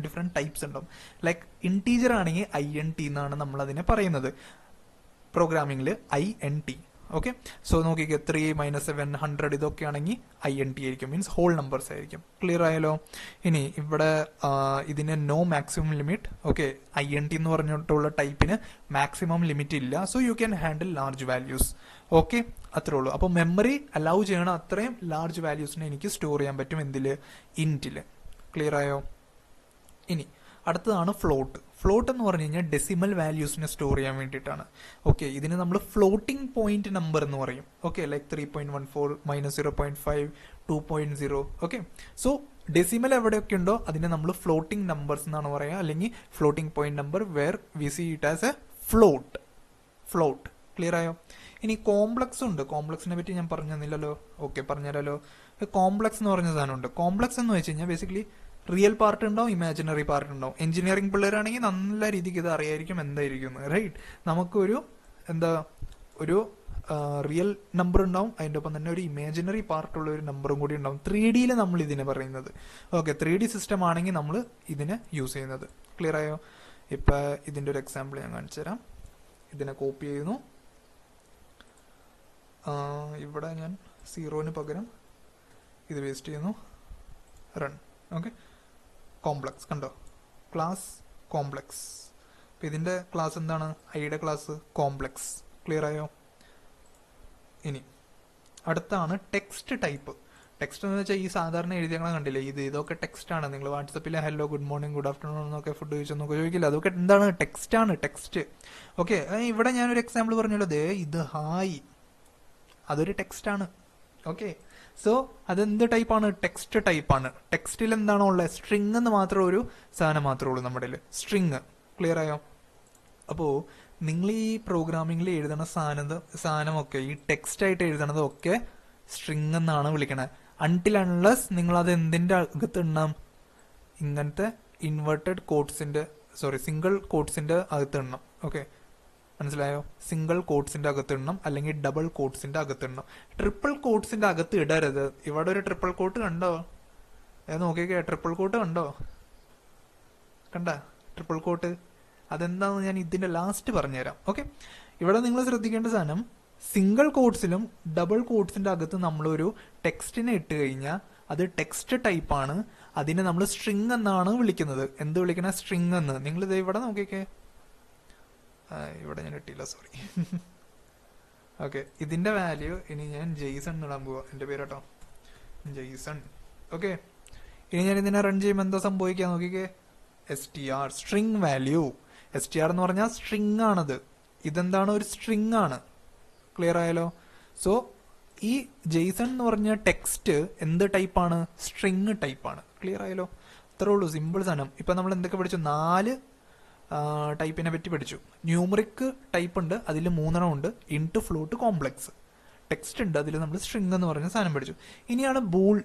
ഡിഫറെന്റ് ടൈപ്സ് ഉണ്ടാവും. ലൈക്ക് ഇന്റീജർ ആണെങ്കിൽ INT എന്നാണ് നമ്മൾ അതിനെ പറയുന്നത് പ്രോഗ്രാമിംഗിൽ, INT. ഓക്കെ, സോ നോക്കിക്കേ, 3 - 7 100 ഇതൊക്കെ ആണെങ്കിൽ INT ആയിരിക്കും, മീൻസ് ഹോൾ നമ്പേഴ്സ് ആയിരിക്കും. ക്ലിയർ ആയാലോ? ഇനി ഇവിടെ ഇതിന് no maximum limit. Okay, INT എന്ന് പറഞ്ഞിട്ടുള്ള ടൈപ്പിന് മാക്സിമം ലിമിറ്റ് ഇല്ല. So you can handle large values. Okay, അത്രേ ഉള്ളൂ. അപ്പോൾ മെമ്മറി അലൗ ചെയ്യണം അത്രയും ലാർജ് വാല്യൂസിനെ എനിക്ക് സ്റ്റോർ ചെയ്യാൻ പറ്റും എന്തില്, ഇൻറ്റില്. ക്ലിയർ ആയോ? ഇനി അടുത്തതാണ് ഫ്ലോട്ട്. ഫ്ലോട്ട് എന്ന് പറഞ്ഞു കഴിഞ്ഞാൽ ഡെസിമൽ വാല്യൂസിനെ സ്റ്റോർ ചെയ്യാൻ വേണ്ടിയിട്ടാണ്. ഓക്കെ, ഇതിന് നമ്മൾ ഫ്ലോട്ടിംഗ് പോയിന്റ് നമ്പർ എന്ന് പറയും. Okay, like 3.14 -0.5 2.0. Okay, so decimal എവിടെയൊക്കെ ഉണ്ടോ അതിനെ നമ്മൾ ഫ്ലോട്ടിംഗ് നമ്പേഴ്സ് എന്നാണ് പറയുക, അല്ലെങ്കിൽ floating point number where we see it as a float. Clear ആയോ? ഇനി കോംപ്ലക്സ് ഉണ്ട്. കോംപ്ലക്സിനെ പറ്റി ഞാൻ പറഞ്ഞു തന്നില്ലല്ലോ. ഓക്കെ, പറഞ്ഞുതരാലോ. കോംപ്ലക്സ് എന്ന് പറഞ്ഞ സാധനമുണ്ട്. കോംപ്ലക്സ് എന്ന് വെച്ച് കഴിഞ്ഞാൽ ബേസിക്കലി റിയൽ പാർട്ട് ഉണ്ടാവും, ഇമാജിനറി പാർട്ട് ഉണ്ടാവും. എഞ്ചിനീയറിംഗ് പിള്ളേരാണെങ്കിൽ നല്ല രീതിക്ക് ഇത് അറിയായിരിക്കും എന്തായിരിക്കും, റൈറ്റ്? നമുക്കൊരു ഒരു റിയൽ നമ്പർ ഉണ്ടാവും, അതിൻ്റെ ഒപ്പം തന്നെ ഒരു ഇമാജിനറി പാർട്ടുള്ള ഒരു നമ്പറും കൂടി ഉണ്ടാവും. 3D നമ്മൾ ഇതിനെ പറയുന്നത്. ഓക്കെ, 3D സിസ്റ്റം ആണെങ്കിൽ നമ്മൾ ഇതിനെ യൂസ് ചെയ്യുന്നത്. ക്ലിയർ ആയോ? ഇപ്പം ഇതിൻ്റെ ഒരു എക്സാമ്പിൾ ഞാൻ കാണിച്ചു തരാം. ഇതിനെ കോപ്പി ചെയ്യുന്നു. ഇവിടെ ഞാൻ 0 പകരം ഇത് വേസ്റ്റ് ചെയ്യുന്നു, റൺ. ഓക്കെ, കോംപ്ലക്സ് കണ്ടോ, ക്ലാസ് കോംപ്ലക്സ്. അപ്പം ഇതിൻ്റെ ക്ലാസ് എന്താണ്, ഐയുടെ ക്ലാസ് കോംപ്ലക്സ്. ക്ലിയർ ആയോ? ഇനി അടുത്താണ് ടെക്സ്റ്റ് ടൈപ്പ്. ടെക്സ്റ്റ് എന്ന് വെച്ചാൽ ഈ സാധാരണ എഴുതിയങ്ങളെ കണ്ടില്ലേ, ഇതൊക്കെ ടെക്സ്റ്റ് ആണ്. നിങ്ങൾ വാട്സപ്പിൽ hello, good morning, good afternoon എന്നൊക്കെ ഫുഡ് കഴിച്ചെന്നൊക്കെ ചോദിക്കില്ല, അതൊക്കെ എന്താണ്, ടെക്സ്റ്റ് ആണ്, ടെക്സ്റ്റ്. ഓക്കെ, ഇവിടെ ഞാനൊരു എക്സാമ്പിൾ പറഞ്ഞല്ലോ, ഇത് ഹായ്, അതൊരു ടെക്സ്റ്റ് ആണ്. ഓക്കെ, സോ അതെന്ത് ടൈപ്പാണ്, ടെക്സ്റ്റ് ടൈപ്പാണ്. ടെക്സ്റ്റിൽ എന്താണോ ഉള്ളത്, സ്ട്രിങ് എന്ന് മാത്രം ഒരു സാധനം മാത്രമേ ഉള്ളൂ നമ്മുടെ സ്ട്രിങ്. ക്ലിയർ ആയോ? അപ്പോൾ നിങ്ങൾ ഈ പ്രോഗ്രാമിംഗിൽ എഴുതുന്ന സാധനമൊക്കെ ഈ ടെക്സ്റ്റ് ആയിട്ട് എഴുതണതൊക്കെ സ്ട്രിങ് എന്നാണ് വിളിക്കണത്. അൺടിൽ അൺലെസ് നിങ്ങൾ അത് എന്തിന്റെ അകത്ത് ഇടണം, ഇങ്ങനത്തെ ഇൻവെർട്ടഡ് കോട്ട്സിന്റെ സിംഗിൾ കോട്ട്സിന്റെ അകത്ത് ഇടണം. ഓക്കെ, മനസ്സിലായോ? സിംഗിൾ കോട്ട്സിന്റെ അകത്ത് ഇടണം, അല്ലെങ്കിൽ ഡബിൾ കോട്ട്സിന്റെ അകത്ത് ഇടണം. ട്രിപ്പിൾ കോട്ട്സിന്റെ അകത്ത് ഇടരുത്. ഇവിടെ ഒരു ട്രിപ്പിൾ കോട്ട് കണ്ടോ? നോക്കിക്കേ, ട്രിപ്പിൾ കോട്ട് കണ്ടോ? കണ്ട ട്രിപ്പിൾ കോട്ട്? അതെന്താണെന്ന് ഞാൻ ഇതിന്റെ ലാസ്റ്റ് പറഞ്ഞുതരാം. ഓക്കെ, ഇവിടെ നിങ്ങൾ ശ്രദ്ധിക്കേണ്ട സാധനം, സിംഗിൾ കോട്ട്സിലും ഡബിൾ കോട്ട്സിന്റെ അകത്ത് നമ്മളൊരു ടെക്സ്റ്റിനെ ഇട്ട് കഴിഞ്ഞാൽ അത് ടെക്സ്റ്റ് ടൈപ്പാണ്. അതിനെ നമ്മൾ സ്ട്രിങ് എന്നാണ് വിളിക്കുന്നത്. എന്ത് വിളിക്കണ? സ്ട്രിങ് എന്ന്. നിങ്ങൾ ഇത് ഇവിടെ നോക്കിക്കേ, ഇവിടെ ഞാൻ ഇട്ടില്ല, സോറി. ഓക്കെ, ഇതിന്റെ വാല്യൂ ഇനി ഞാൻ ജെയ്സൺ ഇടാൻ പോവാ. എന്റെ പേര് കേട്ടോ, ജെയ്സൺ. ഓക്കെ, ഇനി ഞാൻ ഇതിനെ റൺ ചെയ്യുമ്പോൾ എന്താ സംഭവിക്കുക നോക്കിക്കേ, STR, സ്ട്രിങ് വാല്യൂ. STR എന്ന് പറഞ്ഞാൽ സ്ട്രിങ് ആണത്. ഇതെന്താണ്? ഒരു സ്ട്രിങ് ആണ്. ക്ലിയർ ആയാലോ? സോ ഈ ജെയ്സൺ എന്ന് പറഞ്ഞ ടെക്സ്റ്റ് എന്ത് ടൈപ്പാണ്? സ്ട്രിങ് ടൈപ്പാണ്. ക്ലിയർ ആയാലോ? അത്രേ ഉള്ളൂ, സിമ്പിൾ സാധനം. ഇപ്പൊ നമ്മൾ എന്തൊക്കെ പഠിച്ചു? 4 ടൈപ്പിനെ പറ്റി പഠിച്ചു. ന്യൂമറിക് ടൈപ്പ് ഉണ്ട്, അതിൽ 3 ഉണ്ട്. ഇൻറ്റ്, ഫ്ലോട്ട്, കോംപ്ലക്സ്. ടെക്സ്റ്റ് ഉണ്ട്, അതിൽ നമ്മൾ സ്ട്രിങ് എന്ന് പറഞ്ഞ സാധനം പഠിച്ചു. ഇനിയാണ് ബൂൾ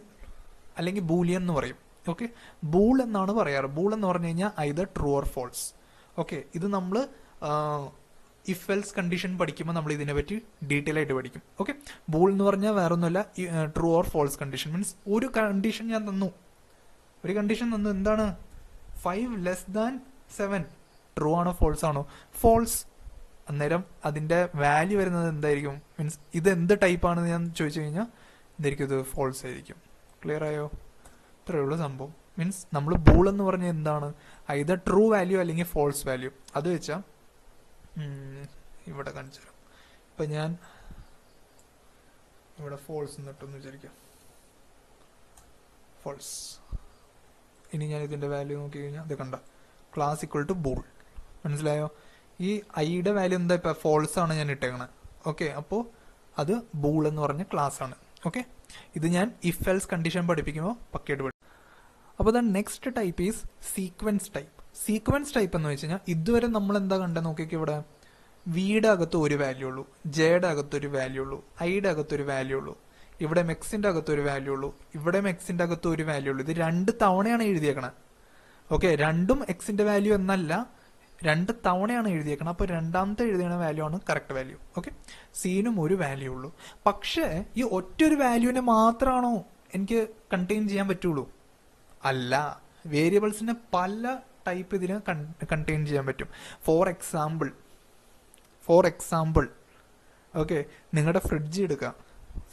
അല്ലെങ്കിൽ ബൂലിയൻ എന്ന് പറയും. ഓക്കെ, ബൂൾ എന്നാണ് പറയാറ്. ബൂൾ എന്ന് പറഞ്ഞു കഴിഞ്ഞാൽ either true or false. Okay, ഇത് നമ്മൾ ഇഫ് എൽസ് കണ്ടീഷൻ പഠിക്കുമ്പോൾ നമ്മൾ ഇതിനെ പറ്റി ഡീറ്റെയിൽ ആയിട്ട് പഠിക്കും. ഓക്കെ, ബൂൾ എന്ന് പറഞ്ഞാൽ വേറെ ഒന്നുമല്ല, true or false condition. Means ഒരു കണ്ടീഷൻ ഞാൻ തന്നു, ഒരു കണ്ടീഷൻ തന്നു. എന്താണ്? 5 < 7 ട്രൂ ആണോ ഫോൾസ് ആണോ? ഫോൾസ്. അന്നേരം അതിന്റെ വാല്യൂ വരുന്നത് എന്തായിരിക്കും? മീൻസ് ഇത് എന്ത് ടൈപ്പ് ആണെന്ന് ഞാൻ ചോദിച്ചു കഴിഞ്ഞാൽ എന്തായിരിക്കും? ഇത് ഫോൾസ് ആയിരിക്കും. ക്ലിയർ ആയോ? ഇത്രയുള്ള സംഭവം. മീൻസ് നമ്മൾ ബൂൾ എന്ന് പറഞ്ഞാൽ എന്താണ്? ഐദർ ട്രൂ വാല്യൂ അല്ലെങ്കിൽ ഫോൾസ് വാല്യൂ. അത് വെച്ചാൽ ഇവിടെ കാണിച്ചു തരാം. ഇപ്പം ഞാൻ ഇവിടെ ഫോൾസ് എന്നിട്ടെന്ന് വിചാരിക്കാം, ഫോൾസ്. ഇനി ഞാൻ ഇതിൻ്റെ വാല്യൂ നോക്കി കഴിഞ്ഞാൽ അത് കണ്ട ക്ലാസ് ഈക്വൽ ടു ബൂൾ. മനസ്സിലായോ? ഈ ഐയുടെ വാല്യൂ എന്താ ഇപ്പം ഫോൾസ് ആണ് ഞാൻ ഇട്ടേക്കണത്. ഓക്കെ, അപ്പോൾ അത് ബൂൾ എന്ന് പറഞ്ഞ ക്ലാസ് ആണ്. ഓക്കെ, ഇത് ഞാൻ ഇഫ് എൽസ് കണ്ടീഷൻ പഠിപ്പിക്കുമ്പോൾ പക്കയായിട്ട് പഠിക്കും. അപ്പോൾ the next type is sequence type. Sequence type എന്ന് വെച്ച് കഴിഞ്ഞാൽ ഇതുവരെ നമ്മൾ എന്താ കണ്ടത് നോക്കിയൊക്കെ, ഇവിടെ വിയുടെ അകത്ത് ഒരു വാല്യൂ ഉള്ളൂ, ജെയുടെ അകത്ത് ഒരു വാല്യൂ ഉള്ളൂ, ഐയുടെ അകത്ത് ഒരു വാല്യൂ ഉള്ളൂ, ഇവിടെ എക്സിന്റെ അകത്ത് ഒരു വാല്യൂ ഉള്ളൂ, ഇവിടെ എക്സിന്റെ അകത്ത് ഒരു വാല്യൂ ഉള്ളൂ. ഇത് 2 തവണയാണ് എഴുതിയേക്കണത്. ഓക്കെ, രണ്ടും എക്സിന്റെ വാല്യൂ എന്നല്ല, 2 തവണയാണ് എഴുതിയേക്കണം. അപ്പോൾ രണ്ടാമത്തെ എഴുതിയ വാല്യൂ ആണ് കറക്റ്റ് വാല്യൂ. ഓക്കെ, സീനും ഒരു വാല്യൂ ഉള്ളൂ. പക്ഷേ ഈ ഒറ്റൊരു വാല്യൂവിനെ മാത്രമാണോ എനിക്ക് കണ്ടെയ്ൻ ചെയ്യാൻ പറ്റുള്ളൂ? അല്ല, വേരിയബിൾസിനെ പല ടൈപ്പ് ഇതിന് കണ്ടെയ്ൻ ചെയ്യാൻ പറ്റും. ഫോർ എക്സാമ്പിൾ ഓക്കെ, നിങ്ങളുടെ ഫ്രിഡ്ജ് എടുക്കുക.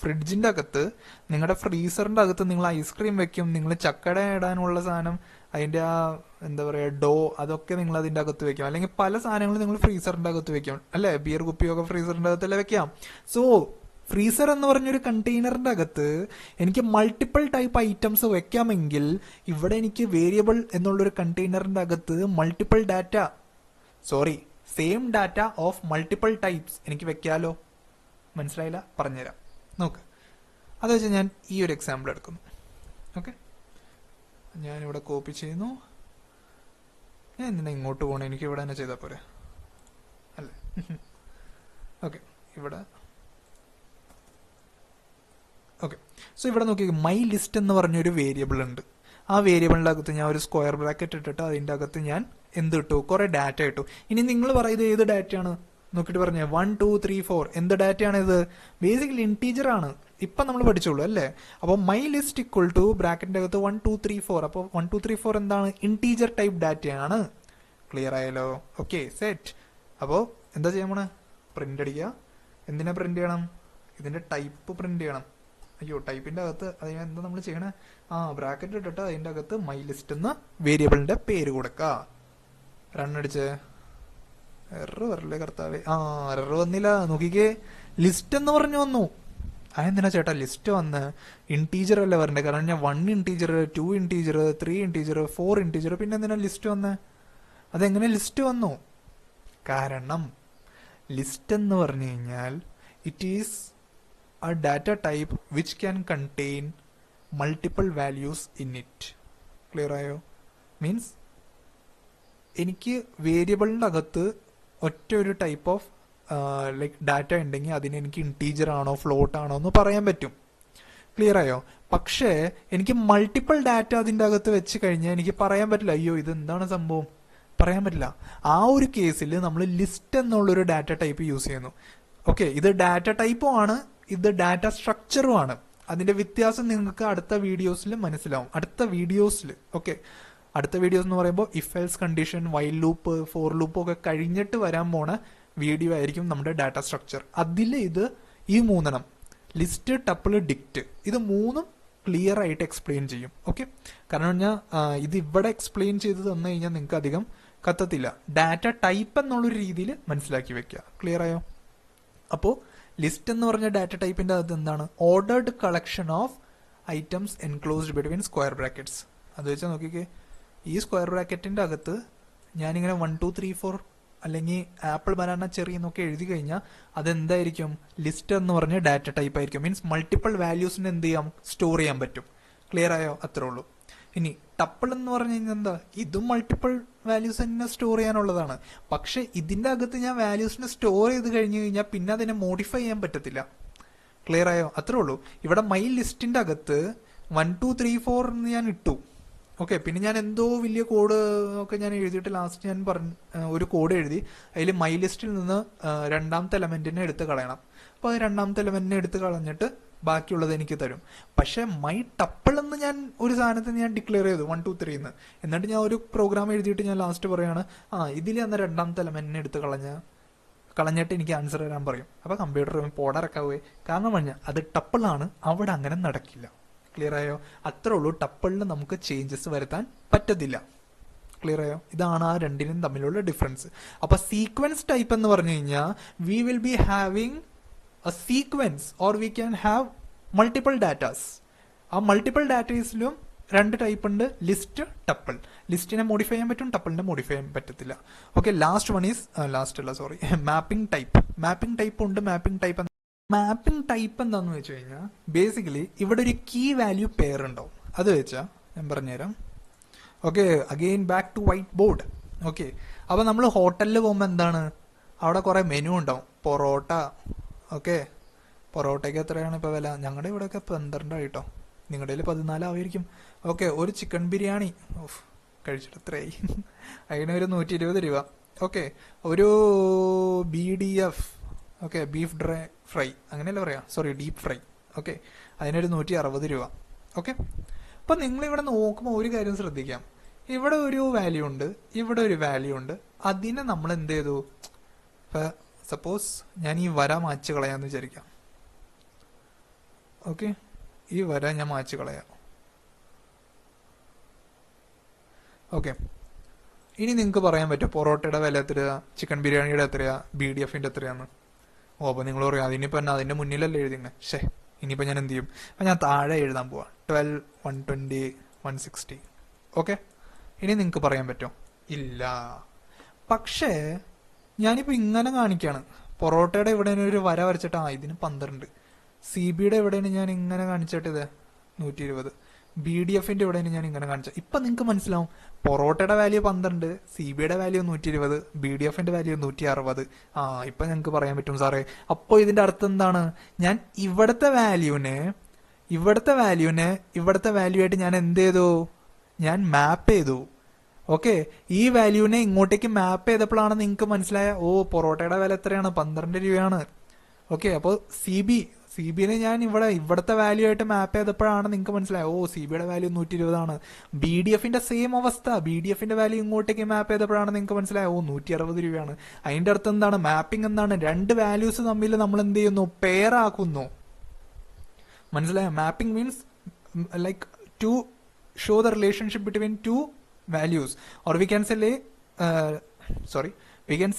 ഫ്രിഡ്ജിന്റെ അകത്ത്, നിങ്ങളുടെ ഫ്രീസറിന്റെ അകത്ത് നിങ്ങൾ ഐസ്ക്രീം വെക്കും, നിങ്ങൾ ചക്കട ഇടാനുള്ള സാധനം, അതിന്റെ ആ എന്താ പറയാ ഡോ, അതൊക്കെ നിങ്ങൾ അതിന്റെ അകത്ത് വെക്കും. അല്ലെങ്കിൽ പല സാധനങ്ങളും നിങ്ങൾ ഫ്രീസറിന്റെ അകത്ത് വെക്കും, അല്ലെ? ബിയർ കുപ്പിയൊക്കെ ഫ്രീസറിന്റെ അകത്തല്ലേ വെക്കാം. സോ ഫ്രീസർ എന്ന് പറഞ്ഞൊരു കണ്ടെയ്നറിന്റെ അകത്ത് എനിക്ക് മൾട്ടിപ്പിൾ ടൈപ്പ് ഐറ്റംസ് വെക്കാമെങ്കിൽ ഇവിടെ എനിക്ക് വേരിയബിൾ എന്നുള്ളൊരു കണ്ടെയ്നറിന്റെ അകത്ത് multiple data, same data of multiple types എനിക്ക് വെക്കാലോ. മനസ്സിലായില്ല? പറഞ്ഞുതരാം, നോക്ക്. അത് വെച്ചാൽ ഞാൻ ഈ ഒരു എക്സാമ്പിൾ എടുക്കുന്നു. ഓക്കെ, ഞാനിവിടെ കോപ്പി ചെയ്യുന്നു. ഞാൻ എന്തിനാ ഇങ്ങോട്ട് പോകണം? എനിക്ക് ഇവിടെ തന്നെ ചെയ്താൽ പോരെ, അല്ലേ? ഓക്കെ, ഇവിടെ ഓക്കെ. സോ ഇവിടെ നോക്കി, മൈ ലിസ്റ്റ് എന്ന് പറഞ്ഞൊരു വേരിയബിൾ ഉണ്ട്. ആ വേരിയബിളിൻ്റെ അകത്ത് ഞാൻ ഒരു സ്ക്വയർ ബ്രാക്കറ്റ് ഇട്ടിട്ട് അതിൻ്റെ അകത്ത് ഞാൻ എന്ത് ഇട്ടു? കുറെ ഡാറ്റ ഇട്ടു. ഇനി നിങ്ങൾ പറയുന്നത് ഏത് ഡാറ്റയാണ് നോക്കിയിട്ട് പറഞ്ഞേ? 1 2 3 4 എന്ത് ഡാറ്റയാണ് ഇത്? ബേസിക്കലി ഇൻറ്റീജർ ആണ്. ഇപ്പം നമ്മൾ പഠിച്ചോളൂ, അല്ലേ? അപ്പോൾ മൈ ലിസ്റ്റ് ഈക്വൽ ടു ബ്രാക്കറ്റിൻ്റെ അകത്ത് 1 2 3 4. അപ്പോൾ 1 2 3 4 എന്താണ്? ഇൻറ്റീജർ ടൈപ്പ് ഡാറ്റയാണ്. ക്ലിയർ ആയല്ലോ? Okay, set. അപ്പോൾ എന്താ ചെയ്യാൻ പോണേ? പ്രിന്റ് അടിക്കുക. എന്തിനാ പ്രിന്റ് ചെയ്യണം? ഇതിന്റെ ടൈപ്പ് പ്രിന്റ് ചെയ്യണം. അയ്യോ, ടൈപ്പിന്റെ അകത്ത് അതിന് എന്താ നമ്മൾ ചെയ്യണേ? ബ്രാക്കറ്റ് ഇട്ടിട്ട് അതിന്റെ അകത്ത് മൈ ലിസ്റ്റ് എന്ന വേരിയബിളിന്റെ പേര് കൊടുക്കുക. റണ്ണടിച്ച് എറർ വരല്ലേ കർത്താവേ. എറർ വന്നില്ല. നോക്കിക്കേ, ലിസ്റ്റ് എന്ന് പറഞ്ഞു വന്നു. അതെന്തിനാ ചേട്ടാ ലിസ്റ്റ് വന്ന്? ഇൻറ്റീജർ അല്ലേ വരണ്ടേ? കാരണം ഞാൻ 1 ഇൻറ്റീജർ, 2 ഇൻറ്റീജർ, 3 ഇൻറ്റീജർ, 4 ഇൻറ്റീജർ, പിന്നെ എന്തിനാ ലിസ്റ്റ് വന്ന്? അതെങ്ങനെ ലിസ്റ്റ് വന്നു? കാരണം ലിസ്റ്റ് എന്ന് പറഞ്ഞു കഴിഞ്ഞാൽ it is a data type which can contain multiple values in it. Clear ആയോ? മീൻസ് എനിക്ക് വേരിയബിളിൻ്റെ അകത്ത് ഒറ്റ ഒരു ടൈപ്പ് ഓഫ് ലൈക്ക് ഡാറ്റ ഉണ്ടെങ്കിൽ അതിന് എനിക്ക് ഇൻറ്റീജർ ആണോ ഫ്ലോട്ട് ആണോ എന്ന് പറയാൻ പറ്റും. ക്ലിയർ ആയോ? പക്ഷേ എനിക്ക് മൾട്ടിപ്പിൾ ഡാറ്റ അതിൻ്റെ അകത്ത് വെച്ച് കഴിഞ്ഞാൽ എനിക്ക് പറയാൻ പറ്റില്ല, അയ്യോ ഇത് എന്താണ് സംഭവം, പറയാൻ പറ്റില്ല. ആ ഒരു കേസിൽ നമ്മൾ ലിസ്റ്റ് എന്നുള്ളൊരു ഡാറ്റ ടൈപ്പ് യൂസ് ചെയ്യുന്നു. ഓക്കെ, ഇത് ഡാറ്റ ടൈപ്പും ആണ്, ഇത് ഡാറ്റ സ്ട്രക്ചറും ആണ്. അതിന്റെ വ്യത്യാസം നിങ്ങൾക്ക് അടുത്ത വീഡിയോസിൽ മനസ്സിലാവും. അടുത്ത വീഡിയോസിൽ ഓക്കെ, അടുത്ത വീഡിയോസ് എന്ന് പറയുമ്പോൾ if else condition, while loop, for loop ഒക്കെ കഴിഞ്ഞിട്ട് വരാൻ പോണ വീഡിയോ ആയിരിക്കും നമ്മുടെ ഡാറ്റ സ്ട്രക്ചർ. അതിൽ ഇത് ഈ 3 ലിസ്റ്റ്, ടപ്പിൾ, ഡിക്റ്റ്, ഇത് 3 ക്ലിയർ ആയിട്ട് എക്സ്പ്ലെയിൻ ചെയ്യും. ഓക്കെ, കാരണം ഞാൻ ഇത് ഇവിടെ എക്സ്പ്ലെയിൻ ചെയ്ത് തന്നു കഴിഞ്ഞാൽ നിങ്ങൾക്ക് അധികം കത്തത്തില്ല. ഡാറ്റ ടൈപ്പ് എന്നുള്ളൊരു രീതിയിൽ മനസ്സിലാക്കി വെക്കുക. ക്ലിയർ ആയോ? അപ്പോൾ ലിസ്റ്റ് എന്ന് പറഞ്ഞ ഡാറ്റ ടൈപ്പിന്റെ അത് എന്താണ്? Ordered collection of items enclosed between square brackets. അത് വെച്ചാൽ നോക്കിക്കേ, ഈ സ്ക്വയർ ബ്രാക്കറ്റിന്റെ അകത്ത് ഞാനിങ്ങനെ 1 2 3 4 അല്ലെങ്കിൽ ആപ്പിൾ, ബനാന, ചെറി എന്നൊക്കെ എഴുതി കഴിഞ്ഞാൽ അതെന്തായിരിക്കും? ലിസ്റ്റ് എന്ന് പറഞ്ഞ ഡാറ്റ ടൈപ്പ് ആയിരിക്കും. മീൻസ് മൾട്ടിപ്പിൾ വാല്യൂസിന് എന്ത് ചെയ്യാം? സ്റ്റോർ ചെയ്യാൻ പറ്റും. ക്ലിയർ ആയോ? അത്രേ ഉള്ളൂ. ഇനി ടപ്പിൾ എന്ന് പറഞ്ഞു കഴിഞ്ഞാൽ എന്താ? ഇതും മൾട്ടിപ്പിൾ വാല്യൂസ് തന്നെ സ്റ്റോർ ചെയ്യാനുള്ളതാണ്. പക്ഷെ ഇതിന്റെ അകത്ത് ഞാൻ വാല്യൂസിനെ സ്റ്റോർ ചെയ്ത് കഴിഞ്ഞു കഴിഞ്ഞാൽ പിന്നെ അതിനെ മോഡിഫൈ ചെയ്യാൻ പറ്റത്തില്ല. ക്ലിയർ ആയോ? അത്രേ ഉള്ളൂ. ഇവിടെ മൈ ലിസ്റ്റിന്റെ അകത്ത് 1 2 3 4 എന്ന് ഞാൻ ഇട്ടു. ഓക്കെ, പിന്നെ ഞാൻ എന്തോ വലിയ കോഡ് ഒക്കെ ഞാൻ എഴുതിയിട്ട് ലാസ്റ്റ് ഞാൻ ഒരു കോഡ് എഴുതി, അതിൽ മൈ ലിസ്റ്റിൽ നിന്ന് 2ാമത്തെ എലമെന്റിനെ എടുത്ത് കളയണം. അപ്പോൾ അത് 2ാമത്തെ എലമെന്റിനെ എടുത്ത് കളഞ്ഞിട്ട് ബാക്കിയുള്ളത് എനിക്ക് തരും. പക്ഷെ മൈ ടപ്പിൾ എന്ന് ഞാൻ ഒരു സാധനത്തിന് ഞാൻ ഡിക്ലെയർ ചെയ്തു 1 2 3 എന്ന്. എന്നിട്ട് ഞാൻ ഒരു പ്രോഗ്രാം എഴുതിയിട്ട് ഞാൻ ലാസ്റ്റ് പറയാണ്, ഇതിൽ അന്ന് 2ാമത്തെ എലമെന്റിനെ എടുത്ത് കളഞ്ഞിട്ട് എനിക്ക് ആൻസർ തരാൻ പറയും. അപ്പൊ കമ്പ്യൂട്ടർ പോടറക്കാവേ. കാരണം പറഞ്ഞാൽ അത് ടപ്പിളാണ്, അവിടെ അങ്ങനെ നടക്കില്ല. ക്ലിയർ ആയോ? അത്രേ ഉള്ളൂ. ടപ്പിളിൽ നമുക്ക് ചേഞ്ചസ് വരുത്താൻ പറ്റത്തില്ല. ക്ലിയർ ആയോ? ഇതാണ് ആ രണ്ടിനും തമ്മിലുള്ള ഡിഫറൻസ്. അപ്പൊ സീക്വൻസ് ടൈപ്പ് എന്ന് പറഞ്ഞു കഴിഞ്ഞാൽ we will be having A sequence or we can have multiple datas. ആ മൾട്ടിപ്പിൾ ഡാറ്റീസിലും രണ്ട് ടൈപ്പ് ഉണ്ട്, ലിസ്റ്റ്, ടപ്പിൾ. ലിസ്റ്റിനെ മോഡിഫൈ ചെയ്യാൻ പറ്റും, ടപ്പിളിനെ മോഡിഫൈ ചെയ്യാൻ പറ്റത്തില്ല. Okay, last one is mapping type. Mapping type ഉണ്ട്. മാപ്പിംഗ് ടൈപ്പ് എന്താന്ന് വെച്ച് കഴിഞ്ഞാൽ ബേസിക്കലി ഇവിടെ ഒരു കീ വാല്യൂ പെയർ ഉണ്ടാവും. അത് വെച്ചാൽ ഞാൻ പറഞ്ഞുതരാം. Okay, again back to white board. Okay, അപ്പോൾ നമ്മൾ ഹോട്ടലിൽ പോകുമ്പോൾ എന്താണ്, അവിടെ കുറേ മെനു ഉണ്ടാവും. പൊറോട്ട, ഓക്കെ, പൊറോട്ടയ്ക്ക് എത്രയാണ് ഇപ്പോൾ വില? ഞങ്ങളുടെ ഇവിടെയൊക്കെ 12 ആയിട്ടോ, നിങ്ങളുടെ കയ്യിൽ 14 ആയിരിക്കും. ഓക്കെ, ഒരു ചിക്കൻ ബിരിയാണി കഴിച്ചിട്ട് എത്രയായി? അതിനൊരു 120 രൂപ. ഓക്കെ, ഒരു BDF, okay, beef dry fry, അങ്ങനെയല്ലേ പറയാം, സോറി ഡീപ്പ് ഫ്രൈ. ഓക്കെ, അതിനൊരു 160 രൂപ. ഓക്കെ, അപ്പം നിങ്ങളിവിടെ നോക്കുമ്പോൾ ഒരു കാര്യം ശ്രദ്ധിക്കാം, ഇവിടെ ഒരു വാല്യൂ ഉണ്ട്, ഇവിടെ ഒരു വാല്യൂ ഉണ്ട്. അതിനെ നമ്മൾ എന്ത് ചെയ്തു? ഇപ്പം സപ്പോസ് ഞാൻ ഈ വര മാച്ച് കളയാന്ന് വിചാരിക്കാം. ഓക്കെ, ഈ വര ഞാൻ മാച്ച് കളയാം. ഓക്കെ, ഇനി നിങ്ങൾക്ക് പറയാൻ പറ്റും പൊറോട്ടയുടെ വില എത്രയാ, ചിക്കൻ ബിരിയാണിയുടെ എത്രയാ, BDFന്റെ എത്രയാന്ന്? അപ്പോൾ നിങ്ങൾ പറയാം അതിനിപ്പോൾ എന്നാ അതിൻ്റെ മുന്നിലല്ലേ എഴുതിങ്ങനെ. ഇനിയിപ്പോൾ ഞാൻ എന്ത് ചെയ്യും? അപ്പം ഞാൻ താഴെ എഴുതാൻ പോവാം, 12, 120, 160. ഓക്കെ, ഇനി നിങ്ങൾക്ക് പറയാൻ പറ്റുമോ? ഇല്ല. പക്ഷേ ഞാനിപ്പോൾ ഇങ്ങനെ കാണിക്കുകയാണ്, പൊറോട്ടയുടെ ഇവിടെ ഒരു വര വരച്ചിട്ട് ഇതിന് 12, CBയുടെ എവിടെയാണ് ഞാൻ ഇങ്ങനെ കാണിച്ചിട്ട് ഇത് 120, BDFന്റെ എവിടെയാണ് ഞാൻ ഇങ്ങനെ കാണിച്ചത്. ഇപ്പം നിങ്ങൾക്ക് മനസ്സിലാവും പൊറോട്ടയുടെ വാല്യൂ 12, CBയുടെ വാല്യൂ 120, BDFന്റെ വാല്യൂ 160. ഇപ്പം ഞങ്ങൾക്ക് പറയാൻ പറ്റും സാറേ. അപ്പോൾ ഇതിന്റെ അർത്ഥം എന്താണ്? ഞാൻ ഇവിടുത്തെ വാല്യൂവിനെ ഇവിടുത്തെ വാല്യൂ ആയിട്ട് ഞാൻ എന്ത് ചെയ്തു? ഞാൻ മാപ്പ് ചെയ്തു. ഓക്കെ, ഈ വാല്യൂവിനെ ഇങ്ങോട്ടേക്ക് മാപ്പ് ചെയ്തപ്പോഴാണ് നിങ്ങൾക്ക് മനസ്സിലായ പൊറോട്ടയുടെ വില എത്രയാണ്? 12 രൂപയാണ്. ഓക്കെ, അപ്പോൾ CBനെ ഞാൻ ഇവിടുത്തെ വാല്യൂ ആയിട്ട് മാപ്പ് ചെയ്തപ്പോഴാണ് നിങ്ങൾക്ക് മനസ്സിലായത് CBയുടെ വാല്യൂ 120 ആണ്. BDFന്റെ സെയിം അവസ്ഥ, BDFന്റെ വാല്യൂ ഇങ്ങോട്ടേക്ക് മാപ്പ് ചെയ്തപ്പോഴാണ് നിങ്ങൾക്ക് മനസ്സിലായത് 160 രൂപയാണ്. അതിന്റെ അർത്ഥം എന്താണ്? മാപ്പിംഗ് എന്താണ്? രണ്ട് വാല്യൂസ് തമ്മിൽ നമ്മൾ എന്ത് ചെയ്യുന്നു? പെയർ ആക്കുന്നു. മനസ്സിലായോ? Mapping means like to show the relationship between two values, or we can